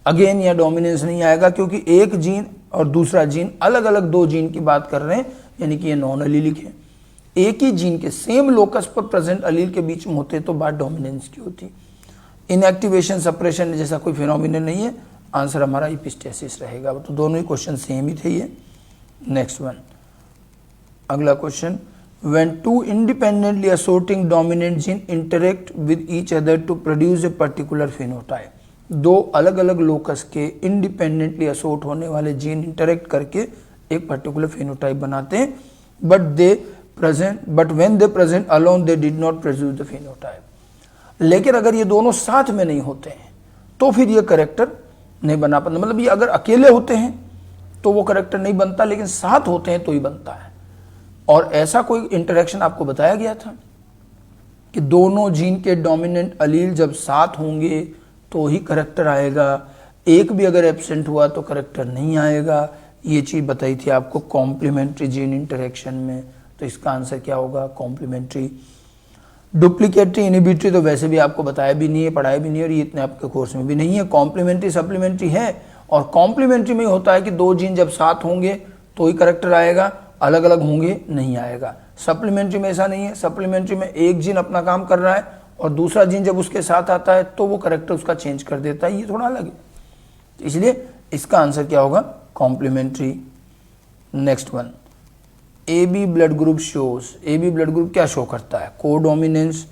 अगेन या डोमिनेंस नहीं आएगा, क्योंकि एक जीन और दूसरा जीन अलग अलग दो जीन की बात कर रहे हैं, यानी कि ये नॉन अलीलिक है। एक ही जीन के सेम लोकस पर प्रेजेंट अलील के बीच में होते तो बात डोमिनेंस की होती। इनएक्टिवेशन सप्रेशन जैसा कोई फिनोमिनन नहीं है, आंसर हमारा एपिस्टेसिस रहेगा। तो दोनों ही क्वेश्चन सेम ही थे ये। नेक्स्ट वन, अगला question, when two independently assorting dominant gene interact with each other to produce a particular phenotype. दो अलग अलग लोकस के इंडिपेंडेंटली असोर्ट होने वाले जीन इंटरेक्ट करके एक पर्टिकुलर फिनोटाइप बनाते हैं, but when they present alone they did not produce the phenotype. लेकिन अगर ये दोनों साथ में नहीं होते हैं तो फिर ये करेक्टर नहीं बना पाता। मतलब ये अगर अकेले होते हैं तो वो करेक्टर नहीं बनता, लेकिन साथ होते हैं तो ही बनता है। और ऐसा कोई इंटरेक्शन आपको बताया गया था कि दोनों जीन के डोमिनेंट अलील जब साथ होंगे तो ही करेक्टर आएगा, एक भी अगर एब्सेंट हुआ तो करेक्टर नहीं आएगा। ये चीज बताई थी आपको कॉम्प्लीमेंट्री जीन इंटरेक्शन में। तो इसका आंसर क्या होगा? कॉम्प्लीमेंट्री। डुप्लीकेटरी इनहिबिटरी तो वैसे भी आपको बताया भी नहीं है, पढ़ाया भी नहीं है, और ये इतने आपके कोर्स में भी नहीं है। कॉम्प्लीमेंट्री सप्लीमेंट्री है, और कॉम्प्लीमेंट्री में होता है कि दो जीन जब साथ होंगे तो ही करेक्टर आएगा, अलग अलग होंगे नहीं आएगा। सप्लीमेंट्री में ऐसा नहीं है। सप्लीमेंट्री में एक जीन अपना काम कर रहा है और दूसरा जीन जब उसके साथ आता है तो वो करेक्टर उसका चेंज कर देता है, ये थोड़ा अलग है। इसलिए इसका आंसर क्या होगा? Complementary. Next one, A B blood group shows. A B blood group क्या शो करता है? Codominance,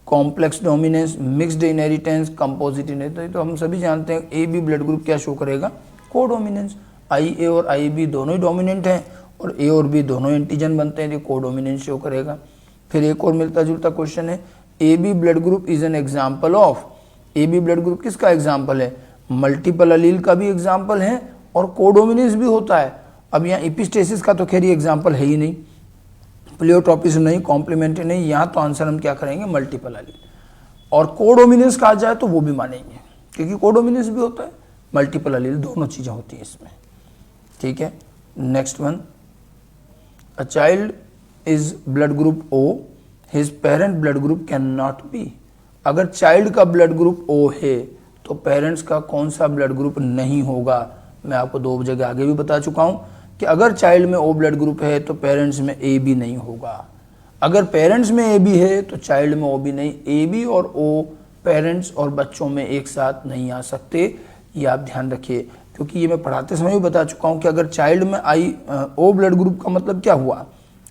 complex dominance, mixed inheritance, composite inheritance. तो हम सभी जानते हैं ए बी ब्लड ग्रुप क्या शो करेगा? कोडोमिनेंस। आई ए और आई बी दोनों ही डोमिनेंट हैं और ए और बी दोनों एंटीजन बनते हैं, तो कोडोमिनेंस शो करेगा। फिर एक और मिलता जुलता क्वेश्चन है, A B blood group is an example of. A B blood group किसका एग्जाम्पल है? मल्टीपल अलील का भी एग्जाम्पल है और कोडोमिनेंस भी होता है। अब यहाँ एपिस्टेसिस का तो खैर ये एग्जाम्पल है ही नहीं, प्लेयोट्रोपिस नहीं, कॉम्प्लीमेंट्री नहीं, यहाँ तो आंसर हम क्या करेंगे? मल्टीपल अलील। और कोडोमिनेंस कहा जाए तो वो भी मानेंगे, क्योंकि कोडोमिनेंस भी होता है, मल्टीपल अलील दोनों चीज़ें होती हैं इसमें। ठीक है, next one, a child is blood group O, his parent blood group can not be. अगर चाइल्ड का ब्लड ग्रुप ओ है तो पेरेंट्स का कौन सा ब्लड ग्रुप नहीं होगा? मैं आपको 2 जगह आगे भी बता चुका हूं कि अगर चाइल्ड में ओ ब्लड ग्रुप है तो पेरेंट्स में ए बी नहीं होगा, अगर पेरेंट्स में ए बी है तो चाइल्ड में ओ बी नहीं। ए बी और ओ पेरेंट्स और बच्चों में एक साथ नहीं आ सकते, ये आप ध्यान रखिए, क्योंकि ये मैं पढ़ाते समय भी बता चुका हूं कि अगर चाइल्ड में ओ ब्लड ग्रुप का मतलब क्या हुआ?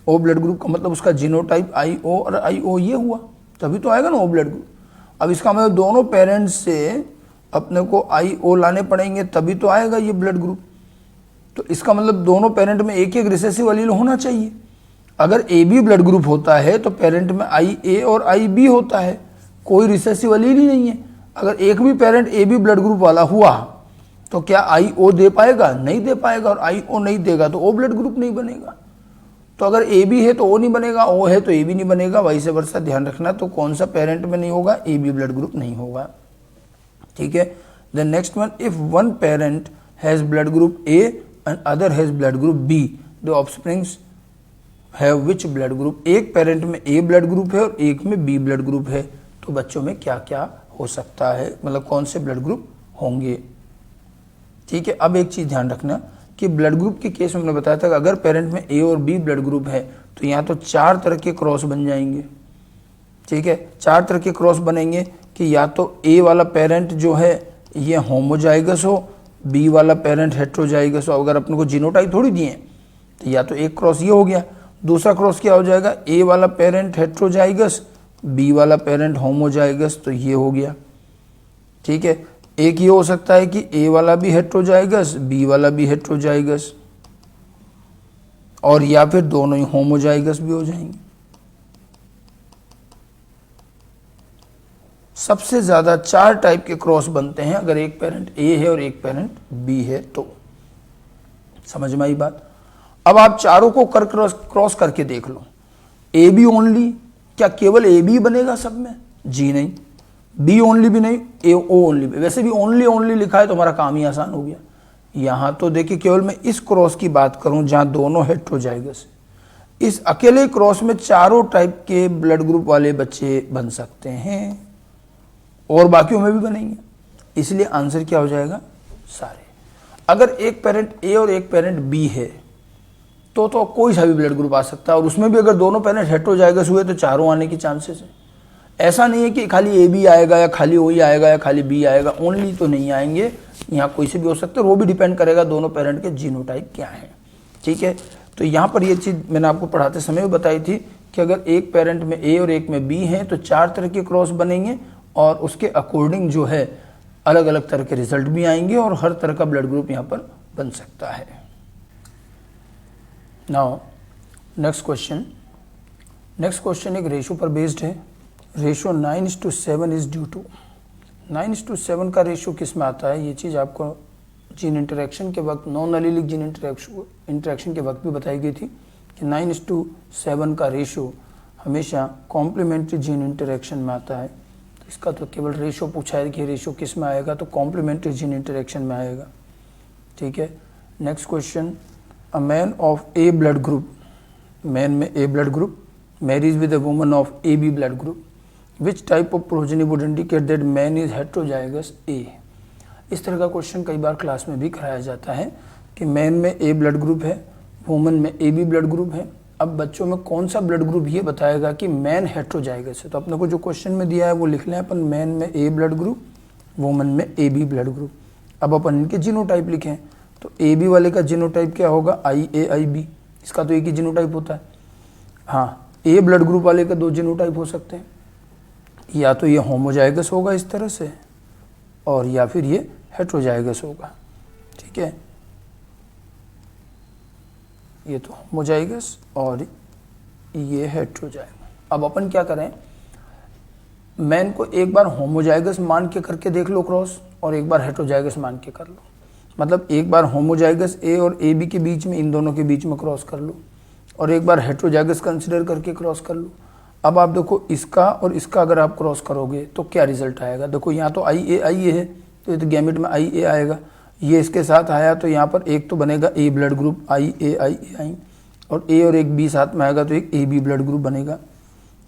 ओ ब्लड ग्रुप का मतलब उसका जीनोटाइप आई ओ और आई ओ ये हुआ, तभी तो आएगा ना ओ ब्लड ग्रुप। अब इसका मतलब दोनों पेरेंट्स से अपने को आई ओ लाने पड़ेंगे तभी तो आएगा ये ब्लड ग्रुप। तो इसका मतलब दोनों पेरेंट में एक एक रिसेसिव एलील होना चाहिए। अगर ए बी ब्लड ग्रुप होता है तो पेरेंट में आई ए और आई बी होता है, कोई रिसेसिव एलील ही नहीं है। अगर एक भी parent A B blood group वाला हुआ तो क्या आई ओ दे पाएगा? नहीं दे पाएगा, और आई ओ नहीं देगा तो ओ ब्लड ग्रुप नहीं बनेगा। तो अगर ए बी है तो ओ नहीं बनेगा, ओ है तो ए बी नहीं बनेगा, वैसे वर्षा ध्यान रखना। तो कौन सा पेरेंट में नहीं होगा? ए बी ब्लड ग्रुप नहीं होगा। ठीक है, the next one, if one parent has blood group A and other has blood group B, the offsprings have which blood group? एक पेरेंट में ए ब्लड ग्रुप है और एक में बी ब्लड ग्रुप है, तो बच्चों में क्या क्या हो सकता है, मतलब कौन से ब्लड ग्रुप होंगे? ठीक है, अब एक चीज ध्यान रखना कि ब्लड ग्रुप के केस में हमने बताया था कि अगर पेरेंट में ए और बी ब्लड ग्रुप है तो यहाँ तो 4 तरह के क्रॉस बन जाएंगे। ठीक है, 4 तरह के क्रॉस बनेंगे कि या तो ए वाला पेरेंट जो है ये होमोजाइगस हो, बी वाला पेरेंट हेट्रोजाइगस हो। अगर अपने को जीनोटाइप थोड़ी दिए तो या तो एक क्रॉस ये हो गया, दूसरा क्रॉस क्या हो जाएगा? ए वाला पेरेंट हेट्रोजाइगस, बी वाला पेरेंट होमोजाइगस, तो ये हो गया। ठीक है, एक ये हो सकता है कि ए वाला भी हेट्रोजाइगस, बी वाला भी हेट्रोजाइगस, और या फिर दोनों ही होमोजाइगस भी हो जाएंगे। सबसे ज्यादा 4 टाइप के क्रॉस बनते हैं अगर एक पेरेंट ए है और एक पेरेंट बी है तो। समझ में आई बात? अब आप चारों को क्रॉस करके देख लो। ए बी ओनली, क्या केवल ए बी बनेगा सब में? जी नहीं। बी ओनली भी नहीं, ए ओ ओनली भी। वैसे भी ओनली ओनली लिखा है तो हमारा काम ही आसान हो गया। यहां तो देखिए केवल मैं इस क्रॉस की बात करूं जहां दोनों हेट्रोजाइगस, इस अकेले क्रॉस में चारों टाइप के ब्लड ग्रुप वाले बच्चे बन सकते हैं और बाकियों में भी बनेंगे, इसलिए आंसर क्या हो जाएगा? सारे। अगर एक पेरेंट ए और एक पेरेंट बी है तो कोई सा भी ब्लड ग्रुप आ सकता है, और उसमें भी अगर दोनों पेरेंट हेट्रोजाइगस हुए तो चारों आने की चांसेस है। ऐसा नहीं है कि खाली ए बी आएगा या खाली ओ ही आएगा या खाली बी आएगा, ओनली तो नहीं आएंगे, यहाँ कोई से भी हो सकता है, और वो भी डिपेंड करेगा दोनों पेरेंट के जीनोटाइप क्या है। ठीक है, तो यहाँ पर ये चीज़ मैंने आपको पढ़ाते समय भी बताई थी कि अगर एक पेरेंट में ए और एक में बी है तो 4 तरह के क्रॉस बनेंगे, और उसके अकॉर्डिंग जो है अलग अलग तरह के रिजल्ट भी आएंगे, और हर तरह का ब्लड ग्रुप यहाँ पर बन सकता है। नाउ नेक्स्ट क्वेश्चन एक रेशो पर बेस्ड है। Ratio 9:7 is due to. 9:7 का रेशो किस में आता है? ये चीज़ आपको जीन इंटरेक्शन के वक्त, नॉन एलीलिक जीन इंटरेक्शन के वक्त भी बताई गई थी कि 9:7 का रेशो हमेशा कॉम्प्लीमेंट्री जीन इंटरेक्शन में आता है। इसका तो केवल रेशो पूछा है कि रेशो किस में आएगा, तो कॉम्प्लीमेंट्री जीन इंटरेक्शन में आएगा। ठीक है, next question, a man of A blood group, man में A blood group marriage with a woman of A B blood group, which type of progeny would indicate that man is heterozygous A. इस तरह का question कई बार class में भी कराया जाता है कि मैन में ए ब्लड ग्रुप है, वुमन में ए बी ब्लड ग्रुप है। अब बच्चों में कौन सा ब्लड ग्रुप ये बताएगा कि मैन हेट्रोजाइगस है। तो अपने को जो क्वेश्चन में दिया है वो लिख लें अपन, मैन में ए ब्लड ग्रुप, वुमन में ए बी ब्लड ग्रुप। अब अपन इनके जीनोटाइप लिखें तो ए बी वाले का जीनोटाइप क्या होगा? आई ए आई बी। इसका तो एक ही जीनोटाइप होता है। हाँ, ए ब्लड ग्रुप वाले का 2 जीनोटाइप हो सकते हैं, या तो ये होमोजाइगस होगा इस तरह से, और या फिर ये हेट्रोजाइगस होगा। ठीक है, ये तो होमोजाइगस और ये हेट्रोजाइगस। अब अपन क्या करें, मैन को एक बार होमोजाइगस मान के करके देख लो क्रॉस, और एक बार हेट्रोजाइगस मान के कर लो। मतलब एक बार होमोजाइगस ए और ए बी के बीच में, इन दोनों के बीच में क्रॉस कर लो, और एक बार हेट्रोजाइगस कंसिडर करके क्रॉस कर लो। अब आप देखो इसका और इसका अगर आप क्रॉस करोगे तो क्या रिजल्ट आएगा। देखो यहाँ तो आई ए है, तो ये तो गैमेट में आई ए आएगा। ये इसके साथ आया तो यहाँ पर एक तो बनेगा ए ब्लड ग्रुप आई ए, और ए और एक बी साथ में आएगा तो एक ए बी ब्लड ग्रुप बनेगा।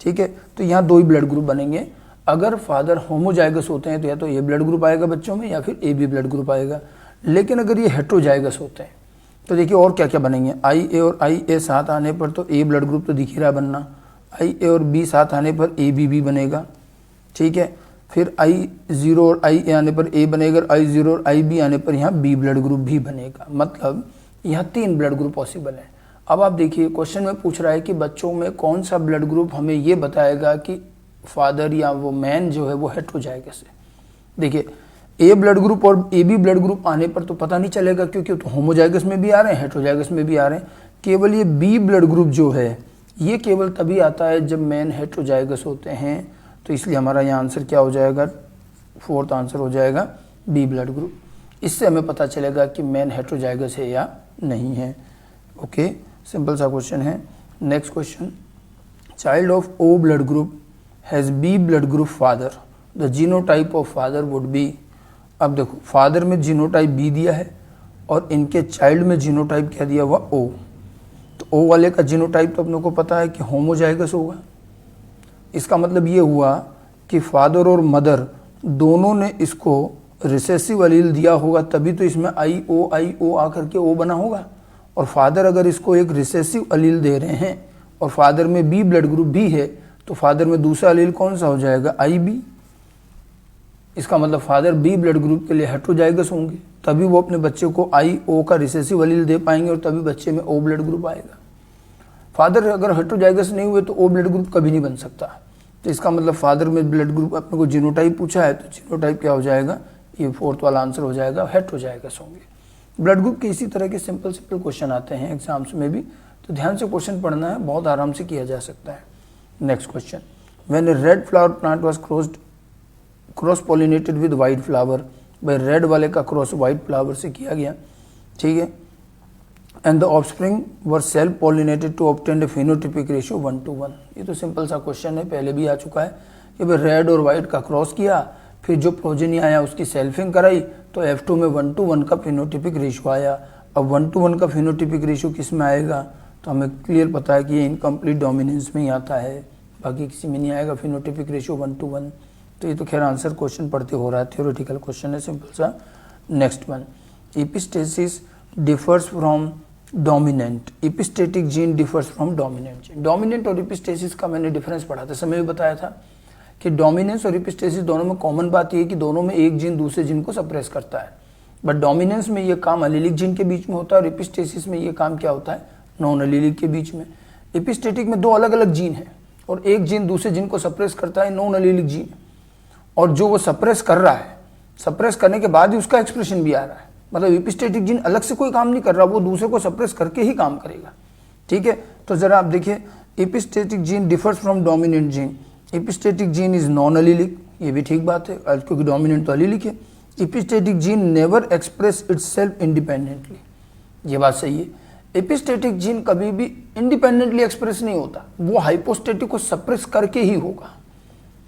ठीक है, तो यहाँ दो ही ब्लड ग्रुप बनेंगे। अगर फादर होमोजाइगस होते हैं तो या तो ए ब्लड ग्रुप आएगा बच्चों में या फिर ए बी ब्लड ग्रुप आएगा। लेकिन अगर ये हेट्रोजाइगस होते हैं तो देखिए और क्या क्या बनेंगे। आई ए और आई ए साथ आने पर तो ए ब्लड ग्रुप तो दिख ही रहा बनना, आई ए और बी साथ आने पर ए बी बी बनेगा। ठीक है, फिर आई जीरो और आई ए आने पर ए बनेगा, आई जीरो और आई बी आने पर यहाँ बी ब्लड ग्रुप भी बनेगा। मतलब यहाँ 3 ब्लड ग्रुप पॉसिबल है। अब आप देखिए क्वेश्चन में पूछ रहा है कि बच्चों में कौन सा ब्लड ग्रुप हमें ये बताएगा कि फादर या वो मैन जो है वो हेट्रोजाइगस है। देखिए ए ब्लड ग्रुप और ए बी ब्लड ग्रुप आने पर तो पता नहीं चलेगा क्योंकि तो होमोजाइगस में भी आ रहे हैं, हेट्रोजाइगस में भी आ रहे हैं। केवल ये बी ब्लड ग्रुप जो है ये केवल तभी आता है जब मैन हेट्रोजाइगस होते हैं। तो इसलिए हमारा यहाँ आंसर क्या हो जाएगा, 4th आंसर हो जाएगा बी ब्लड ग्रुप। इससे हमें पता चलेगा कि मैन हेट्रोजाइगस है या नहीं है। ओके, सिंपल सा क्वेश्चन है। Next question, child of O blood group has B blood group father, the genotype of father would be. अब देखो फादर में जीनोटाइप बी दिया है और इनके चाइल्ड में जीनोटाइप क्या दिया हुआ, ओ। तो ओ वाले का जीनोटाइप तो अपने को पता है कि होमोजाइगस होगा। इसका मतलब ये हुआ कि फादर और मदर दोनों ने इसको रिसेसिव अलील दिया होगा, तभी तो इसमें आई ओ आकर के ओ बना होगा। और फादर अगर इसको एक रिसेसिव अलील दे रहे हैं और फादर में बी ब्लड ग्रुप भी है तो फादर में दूसरा अलील कौन सा हो जाएगा, आई बी। इसका मतलब फादर बी ब्लड ग्रुप के लिए हेट्रोजाइगस होंगे, तभी वो अपने बच्चे को आई ओ का रिसेसिव अलील दे पाएंगे और तभी बच्चे में ओ ब्लड ग्रुप आएगा। फादर अगर हेट्रोजाइगस नहीं हुए तो ओ ब्लड ग्रुप कभी नहीं बन सकता। तो इसका मतलब फादर में ब्लड ग्रुप अपने को जीनोटाइप पूछा है तो जीनोटाइप क्या हो जाएगा, ये 4th वाला आंसर हो जाएगा, हेट्रोजाइगस होंगे। ब्लड ग्रुप के इसी तरह के सिंपल क्वेश्चन आते हैं एग्जाम्स में भी, तो ध्यान से क्वेश्चन पढ़ना है, बहुत आराम से किया जा सकता है। Next question, when A red flower plant was cross pollinated with white flower, भाई रेड वाले का क्रॉस वाइट फ्लावर से किया गया, ठीक है, and the offspring were self pollinated to obtain the phenotypic ratio 1:1। ये तो सिंपल सा क्वेश्चन है, पहले भी आ चुका है कि भाई रेड और वाइट का क्रॉस किया, फिर जो प्रोजेनी आया उसकी सेल्फिंग कराई तो F2 में 1:1 का फिनोटाइपिक रेशियो आया। अब 1:1 का फिनोटाइपिक रेशियो किस में आएगा, तो हमें क्लियर पता है कि ये इनकम्प्लीट डोमिनेंस में ही आता है, बाकी किसी में नहीं आएगा फिनोटाइपिक रेशियो 1:1। तो ये तो खैर आंसर क्वेश्चन पढ़ते हो रहा है, थ्योरेटिकल क्वेश्चन है सिंपल सा। Next one, epistasis differs from dominant, epistatic gene differs from dominant gene. Dominant और एपिस्टेसिस का मैंने डिफरेंस पढ़ाते समय भी बताया था कि डोमिनेंस और एपिस्टेसिस दोनों में कॉमन बात यह है कि दोनों में एक जीन दूसरे जीन को सप्रेस करता है, बट डोमिनेंस में ये काम अलीलिक जीन के बीच में होता है और एपिस्टेसिस में ये काम क्या होता है, नॉन अलीलिक के बीच में। एपिस्टेटिक में दो अलग अलग जीन है और एक जीन दूसरे जीन को सप्रेस करता है, नॉन अलीलिक जीन, और जो वो सप्रेस कर रहा है, सप्रेस करने के बाद ही उसका एक्सप्रेशन भी आ रहा है। मतलब एपिस्टेटिक जीन अलग से कोई काम नहीं कर रहा, वो दूसरे को सप्रेस करके ही काम करेगा। ठीक है, तो जरा आप देखिए, epistatic gene differs from dominant gene. Epistatic gene is non allelic, ये भी ठीक बात है क्योंकि डोमिनेंट तो अलीलिक है। Epistatic gene never express itself independently, ये बात सही है। एपिस्टेटिक जीन कभी भी इंडिपेंडेंटली एक्सप्रेस नहीं होता, वो हाइपोस्टेटिक को सप्रेस करके ही होगा।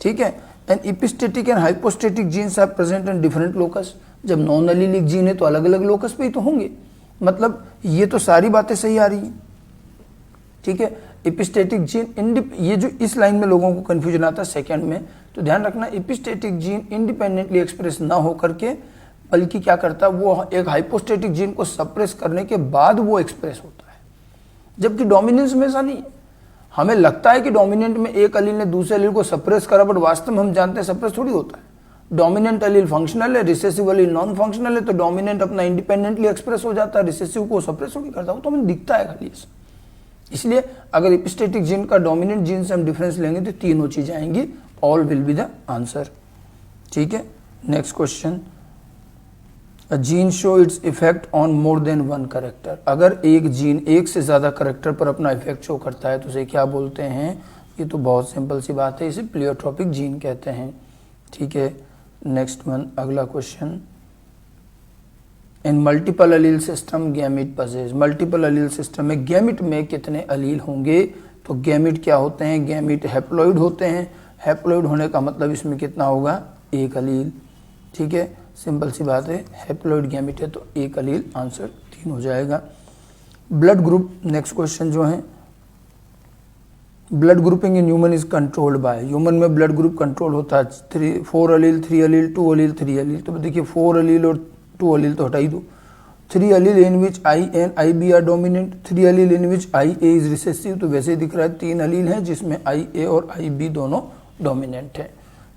ठीक है, and epistatic and hypostatic genes are present in different locus. जब नॉन अलीलिक जीन है तो अलग अलग लोकस पे ही तो होंगे। मतलब ये तो सारी बातें सही आ रही हैं। ठीक है, एपिस्टेटिक जीन ये जो इस लाइन में लोगों को कंफ्यूजन आता है सेकंड में, तो ध्यान रखना, एपिस्टेटिक जीन इंडिपेंडेंटली एक्सप्रेस ना हो करके बल्कि क्या करता है, वो एक हाइपोस्टेटिक जीन को सप्रेस करने के बाद वो एक्सप्रेस होता है, जबकि डोमिनेंस में ऐसा नहीं है। हमें लगता है कि डोमिनेंट में एक अलील ने दूसरे अलील को सप्रेस करा, बट वास्तव में हम जानते हैं सप्रेस थोड़ी होता है। डोमिनेंट अलील फंक्शनल है, रिसेसिव अलील नॉन फंक्शनल है, तो डोमिनेंट अपना इंडिपेंडेंटली एक्सप्रेस हो जाता है, रिसेसिव को सप्रेस नहीं करता, वो तो हमें दिखता है खाली। इसलिए अगर एपिस्टेटिक जीन का डोमिनेंट जीन से हम डिफरेंस लेंगे तो तीनों चीजें आएंगी, all will be the answer. ठीक है, next question, a gene show its effect on more than one character. अगर एक जीन एक से ज्यादा कैरेक्टर पर अपना इफेक्ट शो करता है तो उसे क्या बोलते हैं, ये तो बहुत सिंपल सी बात है, इसे प्लियोट्रोपिक जीन कहते हैं। ठीक है, नेक्स्ट वन, अगला question, in multiple allele system gamete possess. Multiple allele system में गैमिट में कितने अलील होंगे, तो गैमिट क्या होते हैं, गैमिट हैप्लॉइड होते हैं। हैप्लॉइड होने का मतलब इसमें कितना होगा, एक अलील। ठीक है, सिंपल सी बात है, हैप्लॉइड गैमिट है तो एक अलील, आंसर 3 हो जाएगा। ब्लड ग्रुप, नेक्स्ट क्वेश्चन जो है, blood grouping in human is controlled bye, human में ब्लड ग्रुप कंट्रोल होता है 4 अलील 3 अलील 2 अलील 3 अलील। तो देखिए 4 अलील और 2 अलील तो हटा ही दो। 3 allele in which I N I B are dominant, 3 allele in which I A is recessive. तो वैसे ही दिख रहा है 3 अलील हैं जिसमें आई ए और आई बी दोनों डोमिनेंट है।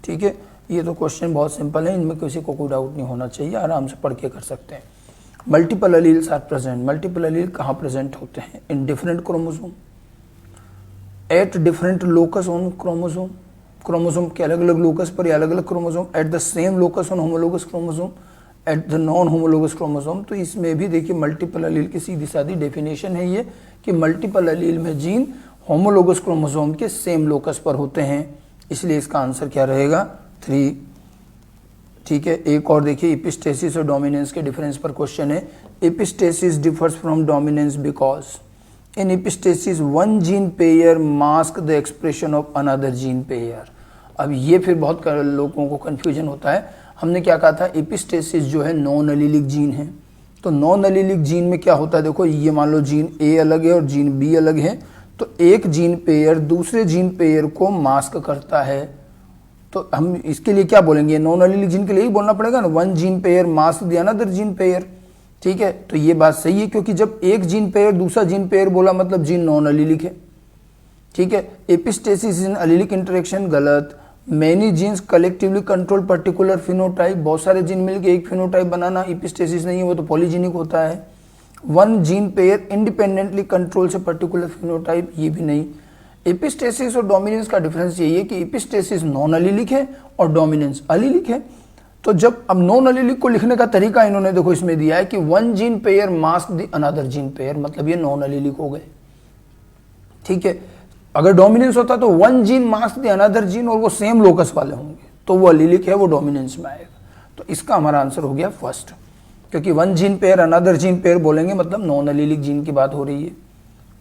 ठीक है, ये तो क्वेश्चन बहुत सिंपल है, इनमें किसी को कोई डाउट नहीं होना चाहिए, आराम से पढ़ के कर सकते हैं। Multiple alleles are present, multiple allele कहाँ प्रेजेंट होते हैं, in different chromosome at different locus on chromosome, chromosome के अलग अलग लोकस पर या अलग अलग chromosome, at the same locus on homologous chromosome, at the non homologous chromosome. तो इसमें भी देखिए मल्टीपल अलील की सीधी सादी डेफिनेशन है ये कि मल्टीपल अलील में जीन होमोलोगस क्रोमोसोम के सेम लोकस पर होते हैं, इसलिए इसका आंसर क्या रहेगा, 3। ठीक है, एक और देखिए एपिस्टेसिस और डोमिनेंस के डिफरेंस पर क्वेश्चन है। Epistasis differs from dominance because in epistasis one gene pair mask the expression of another gene pair. अब ये फिर बहुत लोगों को कंफ्यूजन होता है। हमने क्या कहा था, एपिस्टेसिस जो है नॉन अलीलिक जीन है। तो नॉन अलीलिक जीन में क्या होता है, देखो ये मान लो जीन ए अलग है और जीन बी अलग है, तो एक जीन पेयर दूसरे जीन पेयर को मास्क करता है। तो हम इसके लिए क्या बोलेंगे, नॉन अलीलिक जीन के लिए ही बोलना पड़ेगा ना, one gene pair mask the another gene pair. ठीक है, तो ये बात सही है क्योंकि जब एक जीन पेयर दूसरा जीन पेयर बोला मतलब जीन नॉन अलीलिक है। ठीक है, एपिस्टेसिस इन अलीलिक इंटरेक्शन गलत। Many genes collectively control particular phenotype, बहुत सारे जीन मिलकर एक फिनोटाइप बनाना एपिस्टेसिस नहीं है, वो तो पॉलीजेनिक होता है। One gene pair independently control से पर्टिकुलर फिनोटाइप, ये भी नहीं। एपिस्टेसिस और डोमिनेंस का डिफरेंस यही है कि एपिस्टेसिस नॉन अलीलिक है और डोमिनेंस अलीलिक है। तो जब अब नॉन अलीलिक को लिखने का तरीका इन्होंने देखो इसमें दिया है कि one gene pair mask the another gene pair, मतलब ये नॉन अलीलिक हो गए। ठीक है, अगर डोमिनेंस होता तो one gene mask the another gene और वो सेम लोकस वाले होंगे तो वो अलीलिक है, वो डोमिनेंस में आएगा। तो इसका हमारा आंसर हो गया फर्स्ट, क्योंकि one gene pair another gene pair बोलेंगे मतलब नॉन अलीलिक जीन की बात हो रही है।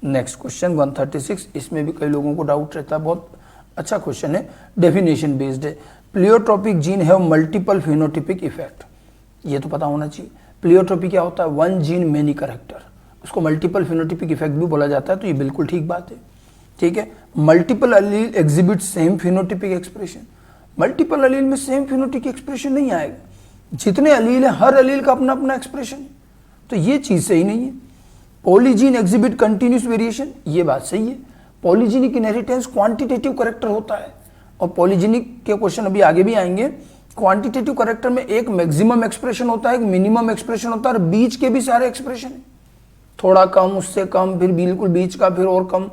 नेक्स्ट क्वेश्चन 136, इसमें भी कई लोगों को डाउट रहता है, बहुत अच्छा क्वेश्चन है, डेफिनेशन बेस्ड है। Pleiotropic gene have multiple phenotypic effect, ये तो पता होना चाहिए। प्लियोट्रोपी क्या होता है, वन जीन मेनी कैरेक्टर, उसको मल्टीपल फिनोटिपिक इफेक्ट भी बोला जाता है, तो ये बिल्कुल ठीक बात है। ठीक है, multiple allele exhibit same phenotypic expression, multiple allele में सेम फिनोटिपिक एक्सप्रेशन नहीं आएगा, जितने अलील है हर अलील का अपना अपना एक्सप्रेशन है, तो ये चीज सही नहीं है। पॉलीजीन एग्जिबिट कंटिन्यूस वेरिएशन, ये बात सही है। पॉलीजेनिक इनहेरिटेंस क्वांटिटेटिव कैरेक्टर होता है, और पॉलीजेनिक के क्वेश्चन अभी आगे भी आएंगे। क्वांटिटेटिव कैरेक्टर में एक मैक्सिमम एक्सप्रेशन होता है, एक मिनिमम एक्सप्रेशन होता है, और बीच के भी सारे एक्सप्रेशन है, थोड़ा कम, उससे कम, फिर बिल्कुल बीच का, फिर और कम।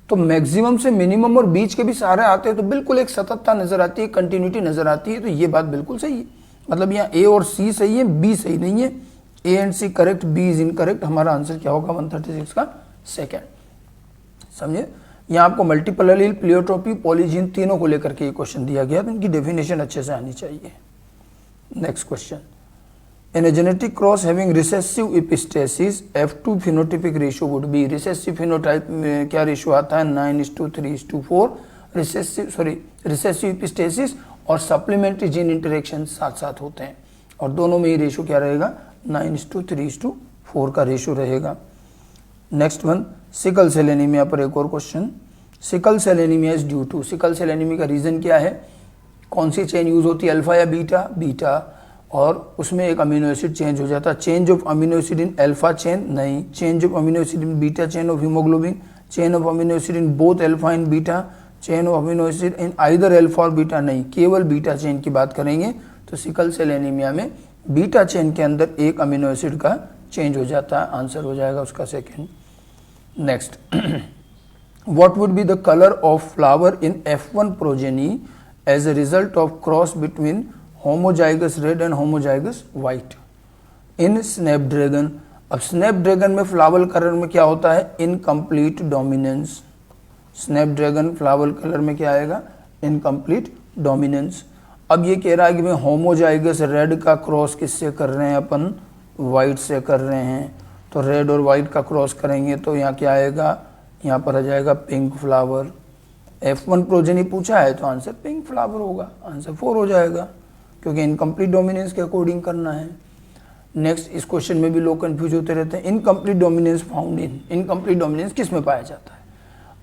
तो मैक्सिमम से मिनिमम और बीच के भी सारे आते हैं, तो बिल्कुल एक सततता नजर आती है, कंटिन्यूटी नजर आती है। तो ये बात बिल्कुल सही है, मतलब यहाँ ए और सी सही है, बी सही नहीं है। A and C correct, B is incorrect. हमारा आंसर क्या होगा 136 का सेकेंड। समझे, यहाँ आपको मल्टीपल अलील, प्लियोट्रोपी, पॉलीजीन तीनों को लेकर के ये क्वेश्चन दिया गया, तो इनकी डेफिनेशन अच्छे से आनी चाहिए। Next question, in a genetic cross having recessive epistasis F2 phenotypic ratio would be, recessive phenotype में क्या रेशियो आता है, 9:3:4। रिसेसिव एपिस्टेसिस और सप्लीमेंट्री जीन इंटरेक्शन साथ साथ होते हैं, और दोनों में ये रेशियो क्या रहेगा, 9:3:4 का रेशियो रहेगा। Next one, sickle cell anaemia पर एक और क्वेश्चन। Sickle cell anaemia is due to, sickle cell anaemia का रीजन क्या है, कौन सी चेन यूज होती है, अल्फा या बीटा, बीटा, और उसमें एक अमीनो एसिड चेंज हो जाता है। Change of amino acid in alpha chain नहीं, change of amino acid in beta chain of haemoglobin, chain of amino acid in both alpha and beta, chain of amino acid in either alpha और beta नहीं, केवल beta chain की बात करेंगे। तो sickle cell anaemia में beta chain के अंदर एक अमीनो एसिड का चेंज हो जाता है, आंसर हो जाएगा उसका second. Next, what would be the colour of flower in F1 progeny as a result of cross between homozygous red and homozygous white in snapdragon. अब स्नैपड्रैगन में फ्लावर कलर में क्या होता है, incomplete dominance. Snapdragon flower colour में क्या आएगा, incomplete dominance. अब ये कह रहा है कि मैं होमोजाइगस रेड का क्रॉस किससे कर रहे हैं, अपन व्हाइट से कर रहे हैं, तो रेड और व्हाइट का क्रॉस करेंगे तो यहाँ क्या आएगा, यहाँ पर आ जाएगा पिंक फ्लावर। F1 प्रोजेनी पूछा है तो आंसर पिंक फ्लावर होगा, आंसर 4 हो जाएगा, क्योंकि इनकम्प्लीट डोमिनेंस के अकॉर्डिंग करना है। नेक्स्ट, इस क्वेश्चन में भी लोग कंफ्यूज होते रहते हैं, incomplete dominance found in, incomplete dominance किस में पाया जाता है।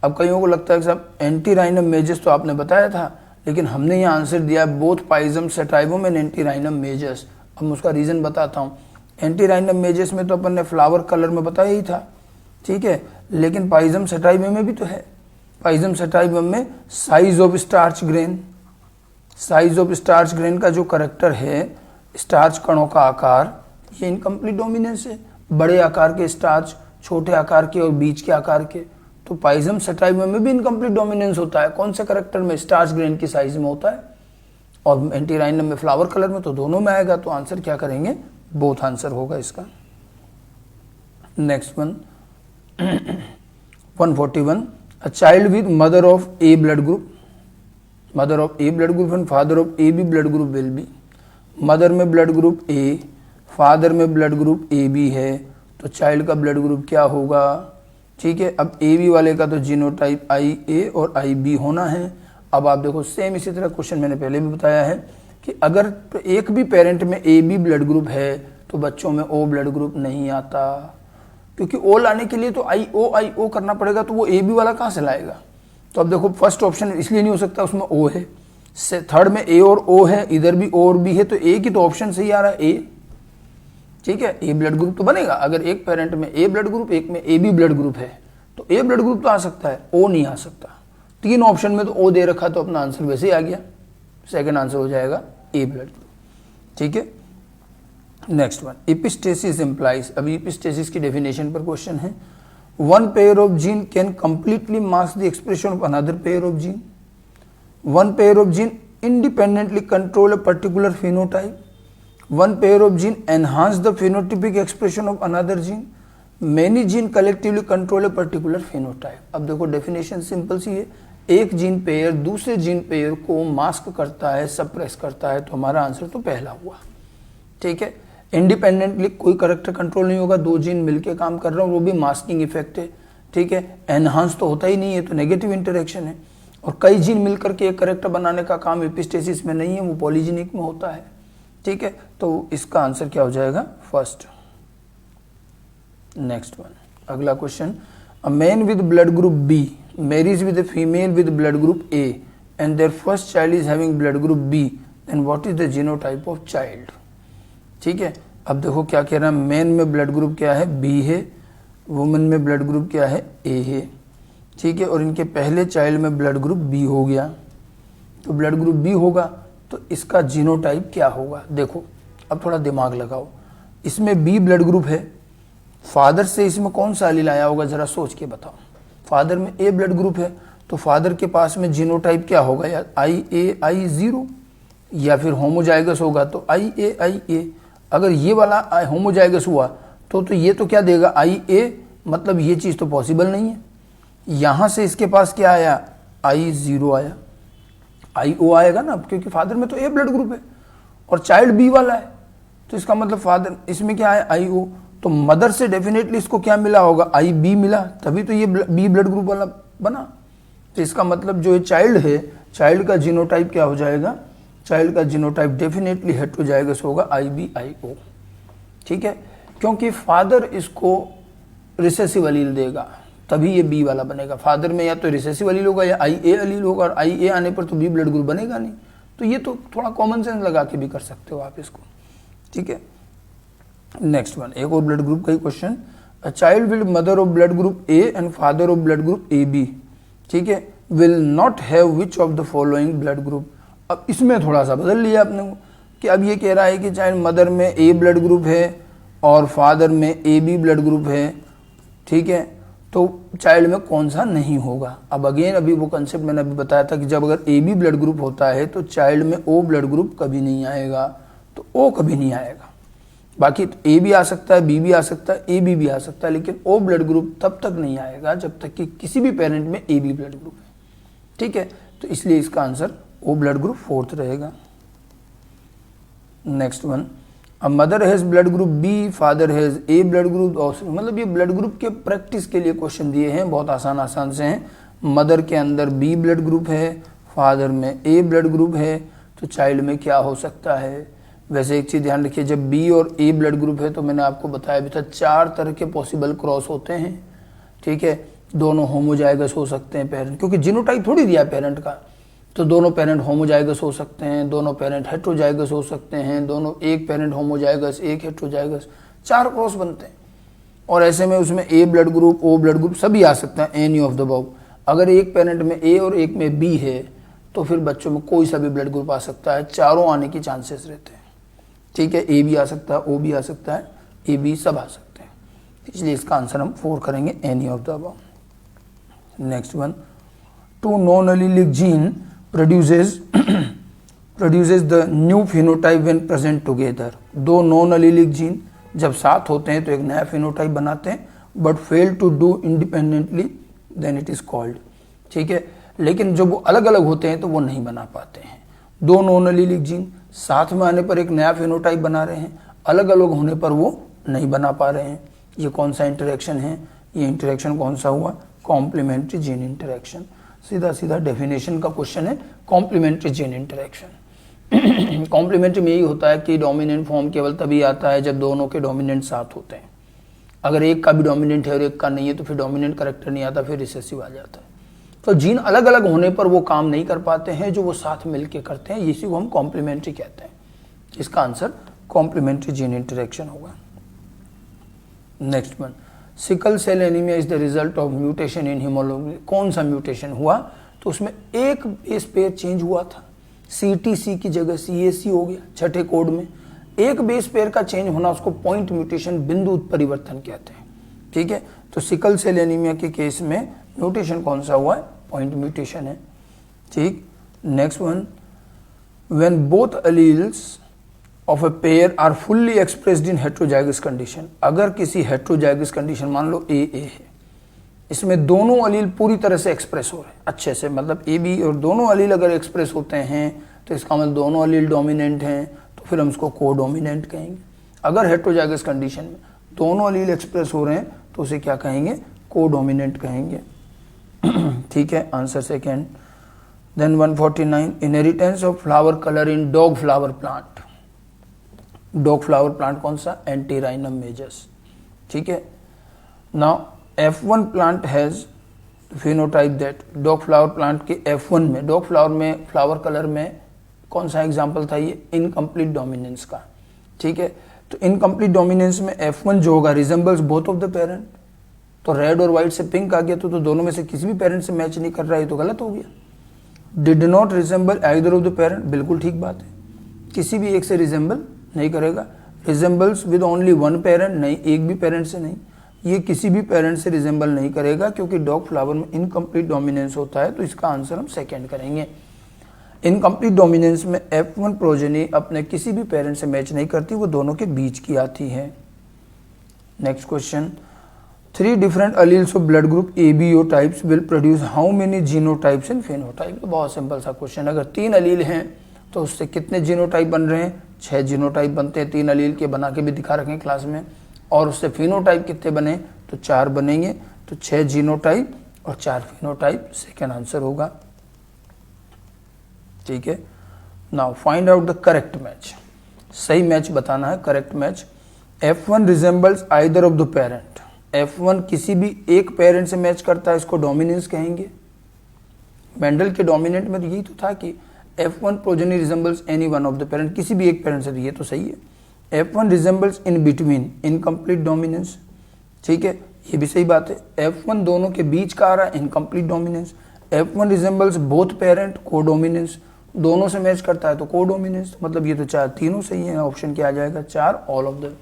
अब कईयों को लगता है कि साहब एंटीराइनम मेजस तो आपने बताया था, लेकिन हमने यहाँ आंसर दिया है बोथ पाइजम सेटाइवम एंड एंटीराइनम मेजस। अब मैं उसका रीज़न बताता हूँ। एंटीराइनम मेजस में तो अपन ने फ्लावर कलर में बताया ही था, ठीक है, लेकिन पाइजम सेटाइवम में भी तो है। पाइजम सेटाइवम में size of starch grain, size of starch grain का जो करेक्टर है, स्टार्च कणों का आकार, ये इनकम्प्लीट डोमिनेंस है। बड़े आकार के स्टार्च, छोटे आकार के और बीच के आकार के, तो पाइजम सेटाइवम में भी इनकम्प्लीट डोमिनेंस होता है। कौन से करेक्टर में? स्टार्च ग्रेन की साइज में होता है, और एंटीराइनम में फ्लावर कलर में, तो दोनों में आएगा। तो आंसर क्या करेंगे? बोथ आंसर होगा इसका। Next one 141, a child with mother of A blood group, mother of A blood group and father of A B blood group will be. Mother में ब्लड ग्रुप ए, फादर में blood group A B है, तो child का blood group क्या होगा? ठीक है, अब ए बी वाले का तो जीनोटाइप आई ए और आई बी होना है। अब आप देखो सेम इसी तरह क्वेश्चन मैंने पहले भी बताया है कि अगर एक भी पेरेंट में ए बी ब्लड ग्रुप है तो बच्चों में ओ ब्लड ग्रुप नहीं आता, क्योंकि ओ लाने के लिए तो आई ओ करना पड़ेगा, तो वो ए बी वाला कहाँ से लाएगा? तो अब देखो फर्स्ट ऑप्शन इसलिए नहीं हो सकता, उसमें ओ है, थर्ड में ए और ओ है, इधर भी ओ और बी है, तो ए की तो ऑप्शन सही आ रहा है ए। ठीक है, ए ब्लड ग्रुप तो बनेगा। अगर एक पेरेंट में ए ब्लड ग्रुप, एक में ए बी ब्लड ग्रुप है, तो ए ब्लड ग्रुप तो आ सकता है, ओ नहीं आ सकता। तीन ऑप्शन में तो ओ दे रखा, तो अपना आंसर वैसे ही आ गया, सेकंड आंसर हो जाएगा ए ब्लड ग्रुप। ठीक है, नेक्स्ट वन, एपिस्टेसिस इंप्लाइज। अभी एपिस्टेसिस की डेफिनेशन पर क्वेश्चन है। One pair of gene can completely mask the expression of another pair of gene. One pair of gene independently control a particular phenotype. One pair of gene enhance the phenotypic expression of another gene. Many gene collectively control a particular phenotype. अब देखो definition simple सी है, एक gene pair दूसरे gene pair को mask करता है, suppress करता है, तो हमारा आंसर तो पहला हुआ। ठीक है, इंडिपेंडेंटली कोई करेक्टर कंट्रोल नहीं होगा, दो जीन मिलके काम कर रहा हूँ, वो भी मास्किंग इफेक्ट है। ठीक है, एनहांस तो होता ही नहीं है, तो नेगेटिव इंटरेक्शन है। और कई जीन मिलकर के एक करेक्टर बनाने का काम एपिस्टेसिस में नहीं है, वो पॉलीजेनिक में होता है। ठीक है, तो इसका आंसर क्या हो जाएगा? फर्स्ट। नेक्स्ट वन, अगला question, a man with blood group B marries with a female with blood group A and their first child is having blood group B, then what is the genotype of child. ठीक है, अब देखो क्या कह रहा है, man में blood group क्या है? बी है, वुमेन में ब्लड ग्रुप क्या है? ए है। ठीक है, और इनके पहले चाइल्ड में ब्लड ग्रुप बी हो गया, तो ब्लड ग्रुप बी होगा, तो इसका जीनोटाइप क्या होगा? देखो अब थोड़ा दिमाग लगाओ, इसमें बी ब्लड ग्रुप है, फादर से इसमें कौन सा एलील आया होगा, जरा सोच के बताओ। फादर में ए ब्लड ग्रुप है, तो फादर के पास में जीनोटाइप क्या होगा यार? आई ए आई जीरो, या फिर होमोजाइगस होगा तो आई ए आई ए। अगर ये वाला होमोजाइगस हुआ तो ये तो क्या देगा? आई ए, मतलब ये चीज़ तो पॉसिबल नहीं है। यहाँ से इसके पास क्या आया? आई जीरो आया, आई ओ आएगा ना, क्योंकि फादर में तो ए ब्लड ग्रुप है और चाइल्ड बी वाला है, तो इसका मतलब फादर इसमें क्या है? आई ओ। तो मदर से डेफिनेटली इसको क्या मिला होगा? आई बी मिला, तभी तो ये बी ब्लड ग्रुप वाला बना। तो इसका मतलब जो ये चाइल्ड है, चाइल्ड का जीनोटाइप क्या हो जाएगा? चाइल्ड का जीनोटाइप डेफिनेटली हेटेरोजाइगस होगा, आई बी आई ओ। ठीक है, क्योंकि फादर इसको रिसेसिव एलील देगा, तभी ये बी वाला बनेगा। फादर में या तो रिसेसिव एलील होगा या आई ए एलील होगा, और आई ए आने पर तो बी ब्लड ग्रुप बनेगा नहीं। तो ये तो थोड़ा कॉमन सेंस लगा के भी कर सकते हो आप इसको। ठीक है, नेक्स्ट वन, एक और ब्लड ग्रुप का ही question, a child with mother of blood group A and father of blood group A B, ठीक है, will not have which of the following blood group. अब इसमें थोड़ा सा बदल लिया आपने को, कि अब ये कह रहा है कि चाइल्ड मदर में ए ब्लड ग्रुप है और फादर में ए बी ब्लड ग्रुप है। ठीक है, तो चाइल्ड में कौन सा नहीं होगा? अब अगेन अभी वो कंसेप्ट मैंने अभी बताया था कि जब अगर ए बी ब्लड ग्रुप होता है तो चाइल्ड में ओ ब्लड ग्रुप कभी नहीं आएगा, तो ओ कभी नहीं आएगा। बाकी तो ए भी आ सकता है, बी भी आ सकता है, ए बी भी आ सकता है, लेकिन ओ ब्लड ग्रुप तब तक नहीं आएगा जब तक कि किसी भी पेरेंट में ए बी ब्लड ग्रुप है। ठीक है, तो इसलिए इसका answer O blood group fourth रहेगा। नेक्स्ट वन, अब mother has blood group B, father has A blood group, और मतलब ये ब्लड ग्रुप के प्रैक्टिस के लिए क्वेश्चन दिए हैं, बहुत आसान से हैं। मदर के अंदर बी ब्लड ग्रुप है, फादर में ए ब्लड ग्रुप है, तो चाइल्ड में क्या हो सकता है। वैसे एक चीज़ ध्यान रखिए, जब बी और ए ब्लड ग्रुप है तो मैंने आपको बताया भी था 4 तरह के पॉसिबल क्रॉस होते हैं, ठीक है। दोनों होमोजाइगस हो सकते हैं पेरेंट, क्योंकि जीनोटाइप थोड़ी दिया पेरेंट का, तो दोनों पेरेंट होमोजाइगस हो सकते हैं, दोनों पेरेंट हेट्रोजाइगस हो सकते हैं, दोनों एक पेरेंट होमोजाइगस एक हेट्रोजाइगस, 4 क्रॉस बनते हैं। और ऐसे में उसमें A blood group, O blood group सभी आ सकते हैं, एनी ऑफ द अबव। अगर एक पेरेंट में ए और एक में बी है तो फिर बच्चों में कोई सा भी ब्लड ग्रुप आ सकता है, चारों आने की चांसेस रहते हैं, ठीक है। ए भी आ सकता है, ओ भी आ सकता है, ए बी सब आ सकते हैं, इसलिए इसका आंसर हम 4 करेंगे, any of the above. Next one, 2 non allylic gene produces the new phenotype when present together. 2 non allylic gene जब साथ होते हैं तो एक नया फिनोटाइप बनाते हैं, but fail to do independently then it is called, ठीक है। लेकिन जब वो अलग अलग होते हैं तो वो नहीं बना पाते हैं। 2 नॉन एलिलिक जीन साथ में आने पर एक नया फिनोटाइप बना रहे हैं, अलग अलग होने पर वो नहीं बना पा रहे हैं। ये कौन सा इंटरेक्शन है, ये इंटरेक्शन कौन सा हुआ, कॉम्प्लीमेंट्री जीन इंटरेक्शन। सीधा सीधा डेफिनेशन का क्वेश्चन है, कॉम्प्लीमेंट्री जीन इंटरेक्शन। कॉम्प्लीमेंट्री में यही होता है कि डोमिनेंट फॉर्म केवल तभी आता है जब दोनों के डोमिनेंट साथ होते हैं। अगर एक का भी डोमिनेंट है और एक का नहीं है तो फिर डोमिनेंट कैरेक्टर नहीं आता, फिर रिसेसिव आ जाता है। तो जीन अलग अलग होने पर वो काम नहीं कर पाते हैं जो वो साथ मिलके करते हैं, इसी को हम कॉम्प्लीमेंट्री कहते हैं। इसका आंसर कॉम्प्लीमेंट्री जीन इंटरेक्शन होगा। Next one, sickle cell anaemia is the result of mutation in haemoglobin. कौन सा म्यूटेशन हुआ, तो उसमें एक बेस पेयर चेंज हुआ था, CTC की जगह CAC हो गया छठे कोड में। एक बेस पेयर का चेंज होना उसको पॉइंट म्यूटेशन, बिंदु परिवर्तन कहते हैं, ठीक है। तो सिकल सेल एनीमिया के केस में म्यूटेशन कौन सा हुआ है, पॉइंट म्यूटेशन है, ठीक। Next one, when both alleles of a pair are fully expressed in heterozygous condition. अगर किसी हेट्रोजाइगस कंडीशन, मान लो ए है, इसमें दोनों अलील पूरी तरह से एक्सप्रेस हो रहे हैं अच्छे से, मतलब ए बी और दोनों अलील अगर एक्सप्रेस होते हैं तो इसका मतलब दोनों अलील डोमिनेंट हैं, तो फिर हम उसको कोडोमिनेंट कहेंगे। अगर हेट्रोजाइगस कंडीशन में दोनों अलील एक्सप्रेस हो रहे हैं तो उसे क्या कहेंगे, कोडोमिनेंट कहेंगे, ठीक है। Answer second. Then 149, inheritance of flower colour in dog flower plant. Dog flower plant कौन सा, एंटीराइनम मेजस, ठीक है। Now F1 plant has phenotype that, dog flower plant के F1 में, डॉग फ्लावर में फ्लावर कलर में कौन सा एग्जांपल था, ये इनकम्प्लीट डोमिनेंस का, ठीक है। तो इनकम्प्लीट डोमिनेंस में F1 जो होगा resembles both of the parent, तो रेड और व्हाइट से पिंक आ गया तो दोनों में से किसी भी पेरेंट से मैच नहीं कर रहा है, तो गलत हो गया। Did not resemble either of the parent, बिल्कुल ठीक बात है, किसी भी एक से रिजेंबल नहीं करेगा। Resembles with only one parent, नहीं, एक भी पेरेंट से नहीं, ये किसी भी पेरेंट से रिजेंबल नहीं करेगा, क्योंकि डॉग फ्लावर में इनकम्प्लीट डोमिनेंस होता है, तो इसका आंसर हम सेकंड करेंगे। इनकम्प्लीट डोमिनेंस में F1 प्रोजेनी अपने किसी भी पेरेंट से मैच नहीं करती, वो दोनों के बीच की आती है। Next question, 3 different alleles of blood group ABO types will produce how many genotypes in phenotype. तो बहुत सिंपल सा क्वेश्चन, अगर 3 अलील हैं तो उससे कितने जीनोटाइप बन रहे हैं, 6 जीनोटाइप बनते हैं, 3 अलील के बना के भी दिखा रखें क्लास में। और उससे फिनोटाइप कितने बने, तो 4 बनेंगे, तो 6 जीनोटाइप और 4 फिनोटाइप, सेकेंड आंसर होगा, ठीक है। Now find out the correct match, सही मैच बताना है, correct match. F1 resembles either of the parent, F1 किसी भी एक पेरेंट से मैच करता है, इसको डोमिनेंस कहेंगे। मेंडल के डोमिनेंट में तो यही तो था कि F1 progeny resembles any one of the parent, किसी भी एक पेरेंट से, ये तो सही है। F1 resembles in between, incomplete dominance, ठीक है, ये भी सही बात है। F1 दोनों के बीच का आ रहा है, incomplete dominance. F1 resembles both parent, codominance, दोनों से मैच करता है तो कोडोमिनेंस, मतलब ये तो 4 तीनों सही है, ऑप्शन क्या आ जाएगा, 4 ऑल ऑफ द,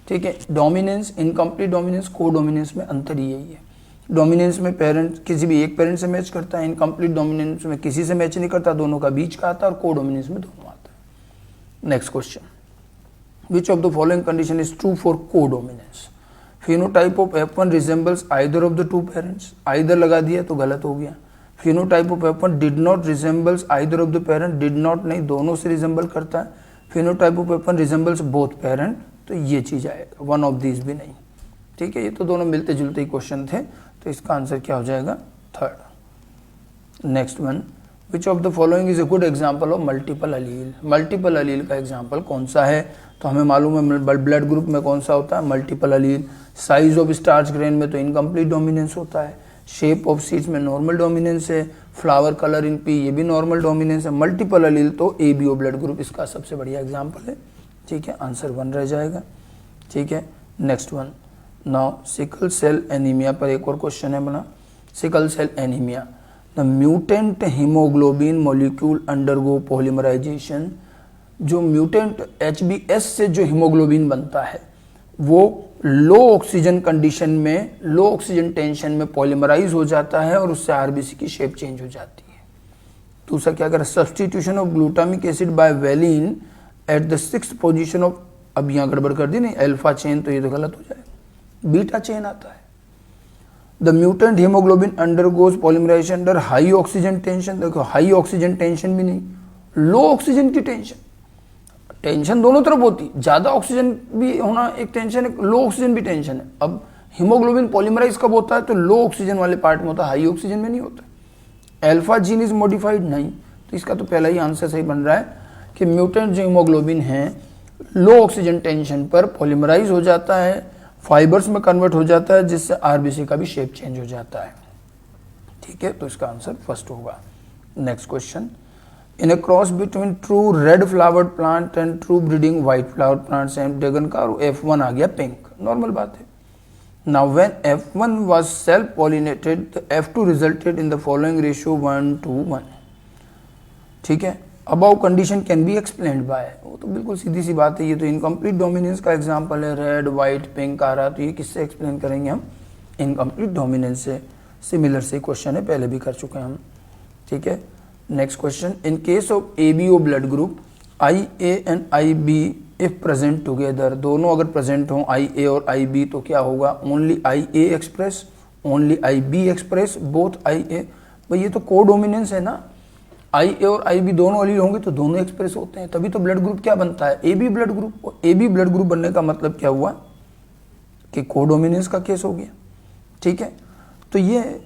ठीक है। डोमिनेंस, इनकम्प्लीट डोमिनेंस, कोडोमिनेंस में अंतर यही है। डोमिनेंस में पेरेंट किसी भी एक पेरेंट से मैच करता है, इनकम्प्लीट डोमिनेंस में किसी से मैच नहीं करता, दोनों का बीच का आता है, और कोडोमिनेंस में दोनों आता है। Next question, which of the following condition is true for codominance. Phenotype of F1 resembles either of the 2 parents, either लगा दिया तो गलत हो गया। Phenotype of F1 did not resembles either of the parent, did not नहीं, दोनों से resemble करता है। Phenotype of weapon resembles both parent, तो ये चीज़ आएगा, वन ऑफ दीज भी नहीं। ठीक है, ये तो दोनों मिलते जुलते ही क्वेश्चन थे, तो इसका आंसर क्या हो जाएगा, third. Next one, which of the following is a good example of multiple allele. Multiple allele का एग्जाम्पल कौन सा है, तो हमें मालूम है ब्लड ग्रुप में कौन सा होता है, multiple allele. Size of starch grain में तो इनकम्प्लीट डोमिनेंस होता है। शेप ऑफ सीड्स में नॉर्मल डोमिनेंस है। फ्लावर कलर इन पी, ये भी नॉर्मल डोमिनेंस है। मल्टीपल अलील तो एबीओ ब्लड ग्रुप इसका सबसे बढ़िया एग्जाम्पल है। ठीक है, आंसर 1 रह जाएगा। ठीक है, next one, now sickle cell anaemia पर एक और क्वेश्चन है बना। Sickle cell anaemia, the mutant haemoglobin molecule undergo polymerisation. जो म्यूटेंट HbS से जो हीमोग्लोबिन बनता है वो लो ऑक्सीजन कंडीशन में, लो ऑक्सीजन टेंशन में पॉलीमराइज हो जाता है और उससे आरबीसी की शेप चेंज हो जाती है। दूसरा क्या करें, substitution of glutamic acid by valine at the 6th position of, अब यहाँ गड़बड़ कर दी नहीं, अल्फा चेन, तो ये तो गलत हो जाएगा, बीटा चेन आता है। The mutant haemoglobin undergoes polymerisation under high oxygen tension. देखो हाई ऑक्सीजन टेंशन भी नहीं, लो ऑक्सीजन की टेंशन। टेंशन दोनों तरफ होती, ज्यादा ऑक्सीजन भी होना एक टेंशन है, लो ऑक्सीजन भी टेंशन है। अब हीमोग्लोबिन पॉलीमराइज कब होता है, तो लो ऑक्सीजन वाले पार्ट में होता है, हाई ऑक्सीजन में नहीं होता। अल्फा जीन इज मॉडिफाइड नहीं, तो इसका तो पहला ही आंसर सही बन रहा है कि म्यूटेंट जो हीमोग्लोबिन है लो ऑक्सीजन टेंशन पर पॉलीमराइज हो जाता है, फाइबर्स में कन्वर्ट हो जाता है, जिससे आरबीसी का भी शेप चेंज हो जाता है। ठीक है, तो इसका आंसर फर्स्ट होगा। Next question, in a cross between true red flowered plant and true breeding white flower plants and dragon का F1 आ गया पिंक, नॉर्मल बात है। Now when F1 was self pollinated the F2 resulted in the following ratio 1:1। ठीक है, above condition can be explained by, वो तो बिल्कुल सीधी सी बात है, ये तो इनकम्प्लीट डोमिनेंस का एग्जांपल है, रेड व्हाइट पिंक आ रहा, तो ये किससे एक्सप्लेन करेंगे हम, इनकम्प्लीट डोमिनेंस से। सिमिलर से क्वेश्चन है, पहले भी कर चुके हैं हम। ठीक है, next question, in case of ABO blood group IA and IB if present together, दोनों अगर प्रेजेंट हों IA और IB तो क्या होगा, only IA express, only IB express, both IA। भाई ये तो कोडोमिनेंस है ना, IA और IB दोनों अलील होंगे तो दोनों एक्सप्रेस होते हैं, तभी तो ब्लड ग्रुप क्या बनता है, AB ब्लड ग्रुप। और AB ब्लड ग्रुप बनने का मतलब क्या हुआ कि कोडोमिनेंस का केस हो गया। ठीक है, तो ये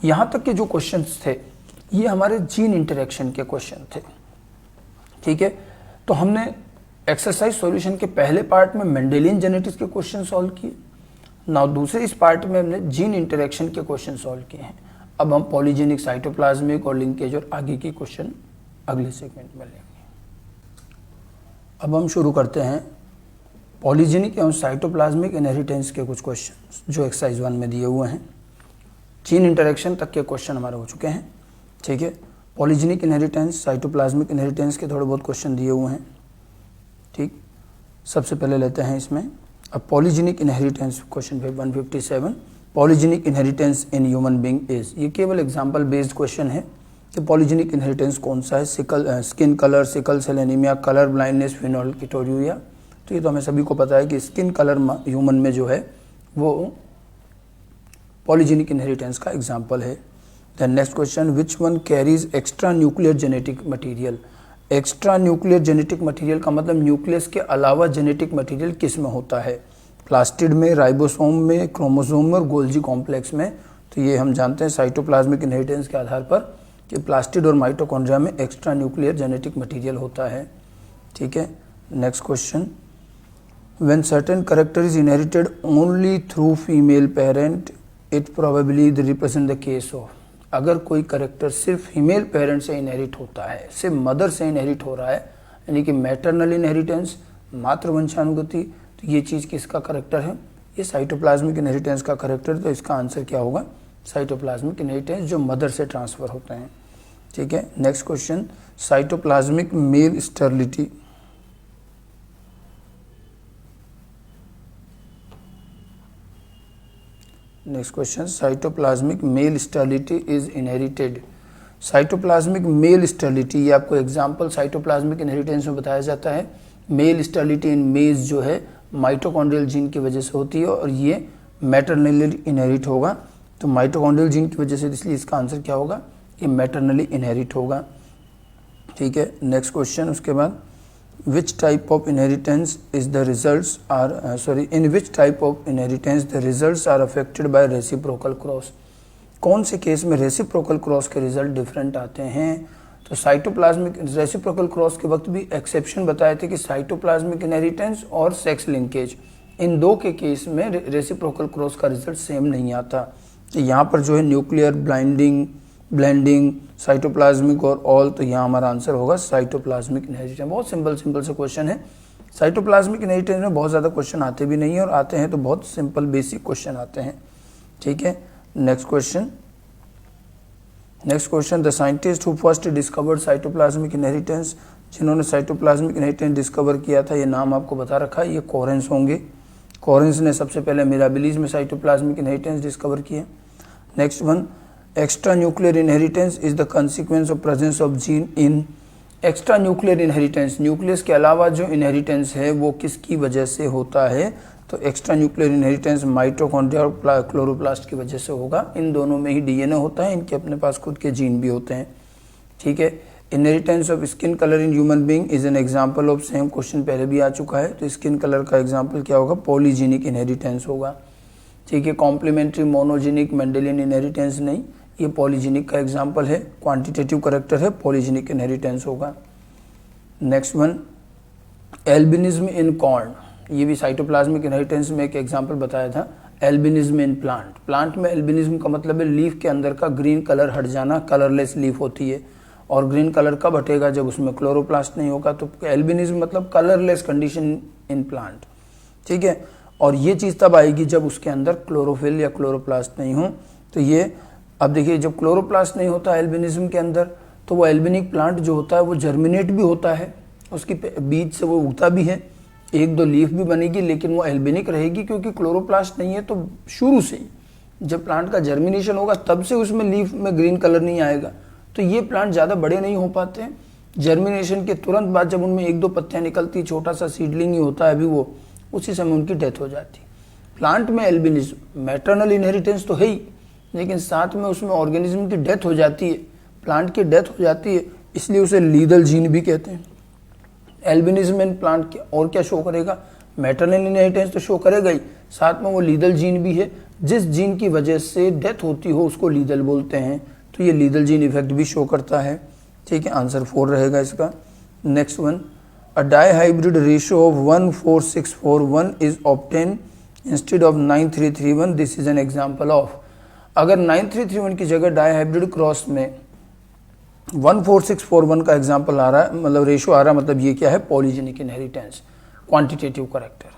यहाँ तक के जो क्वेश्चंस थे ये हमारे जीन इंटरेक्शन के क्वेश्चन थे। ठीक है, तो हमने एक्सरसाइज सॉल्यूशन के पहले पार्ट में मेंडेलियन जेनेटिक्स के क्वेश्चन सॉल्व किए, नाउ दूसरे इस पार्ट में हमने जीन इंटरेक्शन के क्वेश्चन सॉल्व किए हैं। अब हम पॉलीजेनिक, साइटोप्लाज्मिक और लिंकेज और आगे के क्वेश्चन अगले सेगमेंट में लेंगे। अब हम शुरू करते हैं पॉलीजेनिक एवं साइटोप्लाज्मिक इनहेरिटेंस के कुछ क्वेश्चन जो एक्सरसाइज 1 में दिए हुए हैं। जीन इंटरेक्शन तक के क्वेश्चन हमारे हो चुके हैं। ठीक है, पॉलीजेनिक इनहेरिटेंस, साइटोप्लाज्मिक इनहेरिटेंस के थोड़े बहुत क्वेश्चन दिए हुए हैं। ठीक, सबसे पहले लेते हैं इसमें अब polygenic inheritance, question 157, polygenic inheritance in human being is. ये केवल एग्जांपल बेस्ड क्वेश्चन है कि पॉलीजेनिक इनहेरिटेंस कौन सा है, skin colour, sickle cell anaemia, colour blindness, phenylketonuria. तो ये तो हमें सभी को पता है कि स्किन कलर ह्यूमन में जो है वो पॉलीजेनिक इनहेरिटेंस का एग्जाम्पल है। The next question, which one carries extra nuclear genetic material. Extra nuclear genetic material का मतलब न्यूक्लियस के अलावा जेनेटिक मटीरियल किस में होता है, प्लास्टिड में, राइबोसोम में, क्रोमोसोम में और गोल्जी कॉम्प्लेक्स में। तो ये हम जानते हैं साइटोप्लाज्मिक इनहेरिटेंस के आधार पर कि प्लास्टिड और माइटोकॉन्ड्रिया में एक्स्ट्रा न्यूक्लियर जेनेटिक मटीरियल होता है। ठीक है, next question, when certain character is inherited only through female parent it probably represent the case of. अगर कोई करेक्टर सिर्फ फीमेल पेरेंट से इनहेरिट होता है, सिर्फ मदर से इनहेरिट हो रहा है, यानी कि मैटरनल इनहेरिटेंस, मातृवंशानुगति, तो ये चीज़ किसका करेक्टर है, ये साइटोप्लाज्मिक इनहेरिटेंस का करेक्टर। तो इसका आंसर क्या होगा, साइटोप्लाज्मिक इनहेरिटेंस जो मदर से ट्रांसफर होते हैं। ठीक है, next question, cytoplasmic male sterility. Next question, cytoplasmic male sterility is inherited. Cytoplasmic male sterility, ये आपको एग्जांपल साइटोप्लाज्मिक इनहेरिटेंस में बताया जाता है। मेल स्टेरिलिटी इन मेज जो है माइटोकॉन्ड्रियल जीन की वजह से होती है और ये मैटरनली इनहेरिट होगा। तो माइटोकॉन्ड्रियल जीन की वजह से, इसलिए इसका आंसर क्या होगा, ये मैटरनली इनहेरिट होगा। ठीक है, नेक्स्ट क्वेश्चन, उसके बाद which type of inheritance is the results are in which type of inheritance the results are affected by reciprocal cross? कौन से केस में रेसिप्रोकल क्रॉस के रिजल्ट डिफरेंट आते हैं? तो साइटोप्लाज्मिक रेसिप्रोकल क्रॉस के वक्त भी एक्सेप्शन बताए थे कि साइटोप्लाज्मिक इनहेरिटेंस और सेक्स लिंकेज, इन दो के केस में रेसिप्रोकल क्रॉस का रिजल्ट सेम नहीं आता। तो यहाँ पर जो है न्यूक्लियर ब्लेंडिंग साइटोप्लाज्मिक और ऑल, तो यहाँ हमारा आंसर होगा साइटोप्लाज्मिक इनहेरिटेंस। बहुत सिंपल से क्वेश्चन है। साइटोप्लाज्मिक इनहेरिटेंस में बहुत ज़्यादा क्वेश्चन आते भी नहीं है, और आते हैं तो बहुत सिंपल बेसिक क्वेश्चन आते हैं। ठीक है, next question the scientist who first discovered cytoplasmic inheritance, जिन्होंने साइटोप्लाज्मिक इनहेरिटेंस डिस्कवर किया था, ये नाम आपको बता रखा है, ये कोरेंस होंगे। कोरेंस ने सबसे पहले मिराबिलीज में साइटोप्लाज्मिक इनहेरिटेंस डिस्कवर किया। Next one, extra nuclear inheritance is the consequence of presence of gene in. Extra nuclear inheritance, nucleus के अलावा जो इनहेरिटेंस है वो किसकी वजह से होता है? तो एक्स्ट्रा न्यूक्लियर इनहेरिटेंस माइटोकॉन्ड्रिया और क्लोरोप्लास्ट की वजह से होगा। इन दोनों में ही डीएनए होता है, इनके अपने पास खुद के जीन भी होते हैं। ठीक है, inheritance of skin colour in human being is an example of, same question पहले भी आ चुका है। तो स्किन कलर का एग्जांपल क्या होगा? पॉलीजेनिक इनहेरिटेंस होगा। ठीक है, कॉम्प्लीमेंट्री मोनोजेनिक मेंडेलियन इनहेरिटेंस नहीं, ये पॉलीजेनिक का एग्जांपल है। क्वांटिटेटिव करेक्टर है, पॉलीजेनिक इनहेरिटेंस होगा। Next one, albinism in corn, ये भी साइटोप्लाज्मिक इनहेरिटेंस में एक एग्जांपल बताया था। एल्बिनिज्म इन प्लांट, प्लांट में एल्बिनिज्म का मतलब है लीफ के अंदर का ग्रीन कलर हट जाना, कलरलेस लीफ होती है। और ग्रीन कलर कब हटेगा? जब उसमें क्लोरोप्लास्ट नहीं होगा। तो एल्बिनिज्म मतलब कलरलेस कंडीशन इन प्लांट। ठीक है, और ये चीज़ तब आएगी जब उसके अंदर क्लोरोफिल या क्लोरोप्लास्ट नहीं हो। तो ये अब देखिए, जब क्लोरोप्लास्ट नहीं होता एल्बिनिज्म के अंदर, तो वो एल्बिनिक प्लांट जो होता है वो जर्मिनेट भी होता है, उसकी बीज से वो उगता भी है, एक दो लीफ भी बनेगी, लेकिन वो एल्बिनिक रहेगी क्योंकि क्लोरोप्लास्ट नहीं है। तो शुरू से ही जब प्लांट का जर्मिनेशन होगा तब से उसमें लीफ में ग्रीन कलर नहीं आएगा। तो ये प्लांट ज़्यादा बड़े नहीं हो पाते हैं। जर्मिनेशन के तुरंत बाद जब उनमें एक दो पत्तियाँ निकलती, छोटा सा सीडलिंग ही होता है अभी वो, उसी समय उनकी डेथ हो जाती। प्लांट में एल्बिनिज्म मैटरनल इनहेरिटेंस तो है ही, लेकिन साथ में उसमें ऑर्गेनिज्म की डेथ हो जाती है, प्लांट की डेथ हो जाती है, इसलिए उसे लीदल जीन भी कहते हैं। एल्बिनिज्म इन प्लांट के और क्या शो करेगा? मैटरनल इनहेरिटेंस तो शो करेगा ही, साथ में वो लीदल जीन भी है। जिस जीन की वजह से डेथ होती हो उसको लीदल बोलते हैं। तो ये लीदल जीन इफेक्ट भी शो करता है। ठीक है, आंसर 4 रहेगा इसका। Next one, a dihybrid ratio of 14641 is obtain instead of 9331, this is an example of. अगर 9331 की जगह डाइहाइब्रिड क्रॉस में 14641 का एग्जांपल आ रहा है, मतलब रेशियो आ रहा है, मतलब ये क्या है? Polygenic inheritance, quantitative character.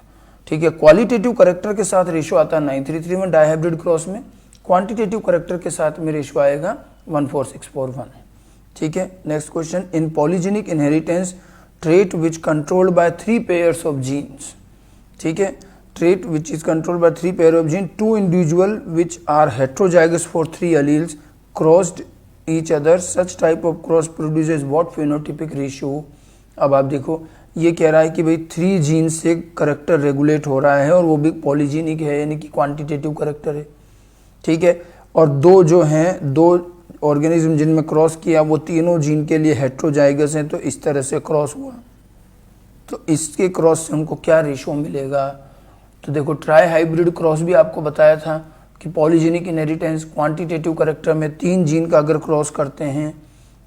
ठीक है, क्वालिटेटिव करेक्टर के साथ रेशियो आता है 9331 डाइहाइब्रिड क्रॉस में, क्वांटिटेटिव करेक्टर के साथ में रेशियो आएगा 14641। ठीक है, next question, in polygenic inheritance trait which controlled by 3 pairs of genes. ठीक है, trait which is controlled by 3 pair of genes, 2 individual which are heterozygous for 3 alleles crossed each other, such type of cross produces what phenotypic ratio? अब आप देखो, ये कह रहा है कि भाई 3 जीन से करेक्टर रेगुलेट हो रहा है और वो भी पॉलीजेनिक है, यानी कि क्वांटिटेटिव करेक्टर है। ठीक है, और दो जो हैं, 2 ऑर्गेनिज्म जिनमें क्रॉस किया वो तीनों जीन के लिए हेट्रोजाइगस हैं, तो इस तरह से क्रॉस हुआ। तो इसके क्रॉस से हमको क्या रेशियो मिलेगा? तो देखो, ट्राई हाइब्रिड क्रॉस भी आपको बताया था कि पॉलीजेनिक इनहेरिटेंस क्वांटिटेटिव करेक्टर में 3 जीन का अगर क्रॉस करते हैं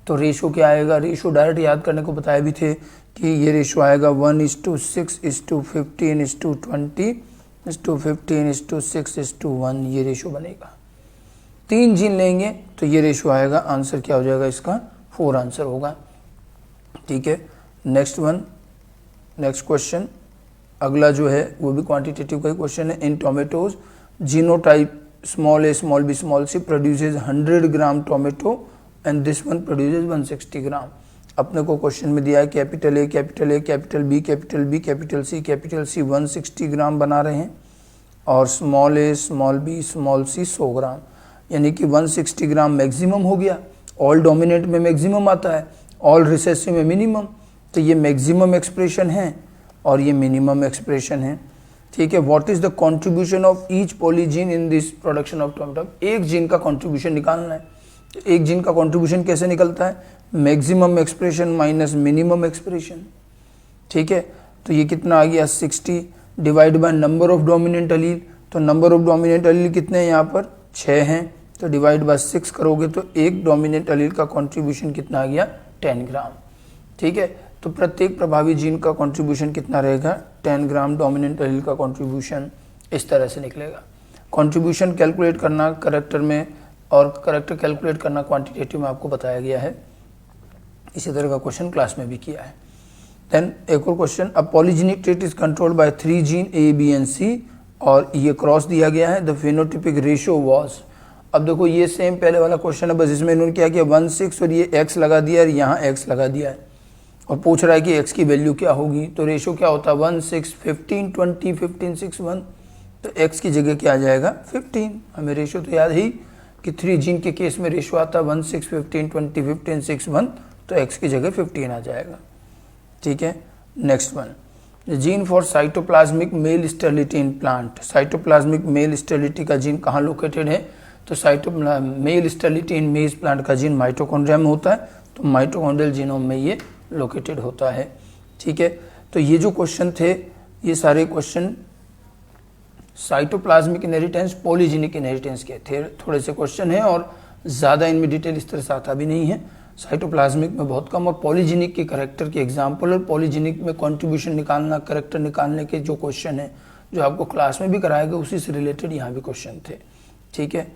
तो रेशियो क्या आएगा? रेशियो डायरेक्ट याद करने को बताए भी थे कि ये रेशियो आएगा 1:6:15:20:15:15:6:1, ये रेशियो बनेगा। 3 जीन लेंगे तो ये रेशियो आएगा। आंसर क्या हो जाएगा इसका? 4 आंसर होगा। ठीक है, नेक्स्ट क्वेश्चन, अगला जो है वो भी क्वांटिटेटिव का ही क्वेश्चन है। In tomatoes genotype small a small b small c produces 100 gram tomato and this one produces 160 gram. अपने को क्वेश्चन में दिया है capital A capital A capital B capital B capital C 160 gram बना रहे हैं, और small a small b small c 100 gram, यानी कि 160 ग्राम मैक्सिमम हो गया। ऑल डोमिनेंट में मैक्सिमम आता है, ऑल रिसेसिव में मिनिमम। तो ये मैक्सिमम एक्सप्रेशन है और ये मिनिमम एक्सप्रेशन है। ठीक है, what is the contribution of each polygene in this production of tomato? एक जीन का कंट्रीब्यूशन निकालना है। तो एक जीन का कंट्रीब्यूशन कैसे निकलता है? Maximum expression minus minimum expression. ठीक है, तो ये कितना आ गया 60 divide by number of dominant अलील, तो नंबर ऑफ डोमिनेंट अलील कितने हैं यहाँ पर 6 हैं, तो डिवाइड बाय 6 करोगे तो एक डोमिनेंट अलील का कंट्रीब्यूशन कितना आ गया 10 ग्राम। ठीक है, तो प्रत्येक प्रभावी जीन का कंट्रीब्यूशन कितना रहेगा 10 ग्राम डोमिनेंट एलील का कंट्रीब्यूशन इस तरह से निकलेगा। कंट्रीब्यूशन कैलकुलेट करना करेक्टर में और करेक्टर कैलकुलेट करना क्वांटिटेटिव में आपको बताया गया है, इसी तरह का क्वेश्चन क्लास में भी किया है। देन एक और question, a polygenic trait is controlled by 3 gene A B and C और ये क्रॉस दिया गया है, द फेनोटिपिक रेशियो वाज। अब देखो ये सेम पहले वाला क्वेश्चन है, बस इसमें इन्होंने क्या किया 1/6 और ये x लगा दिया और यहाँ x लगा दिया है और पूछ रहा है कि x की वैल्यू क्या होगी, तो रेशियो क्या होता है 1/6 15 20 15 6 1, तो x की जगह क्या आ जाएगा 15। हमें रेशियो तो याद ही कि 3 जीन के केस में रेशियो आता है 1/6 15 20 15 6 1, तो x की जगह 15 आ जाएगा। ठीक है, next one, gene for cytoplasmic male sterility in plant. Cytoplasmic male sterility का जीन कहाँ लोकेटेड है, तो मेल स्टेरिलिटी इन मेज प्लांट का जीन माइटोकॉन्ड्रिया में होता है, तो माइटोकॉन्ड्रियल जीनोम में ये लोकेटेड होता है। ठीक है, तो ये जो क्वेश्चन थे ये सारे question cytoplasmic inheritance polygenic inheritance के थे, थोड़े से क्वेश्चन हैं और ज़्यादा इनमें डिटेल इस तरह से आता भी नहीं है, साइटोप्लाज्मिक में बहुत कम, और पॉलीजेनिक के करेक्टर के एग्जाम्पल और पॉलीजेनिक में कंट्रीब्यूशन निकालना करेक्टर निकालने के जो क्वेश्चन है जो आपको क्लास में भी कराएगा उसी से रिलेटेड यहाँ भी क्वेश्चन थे। ठीक है।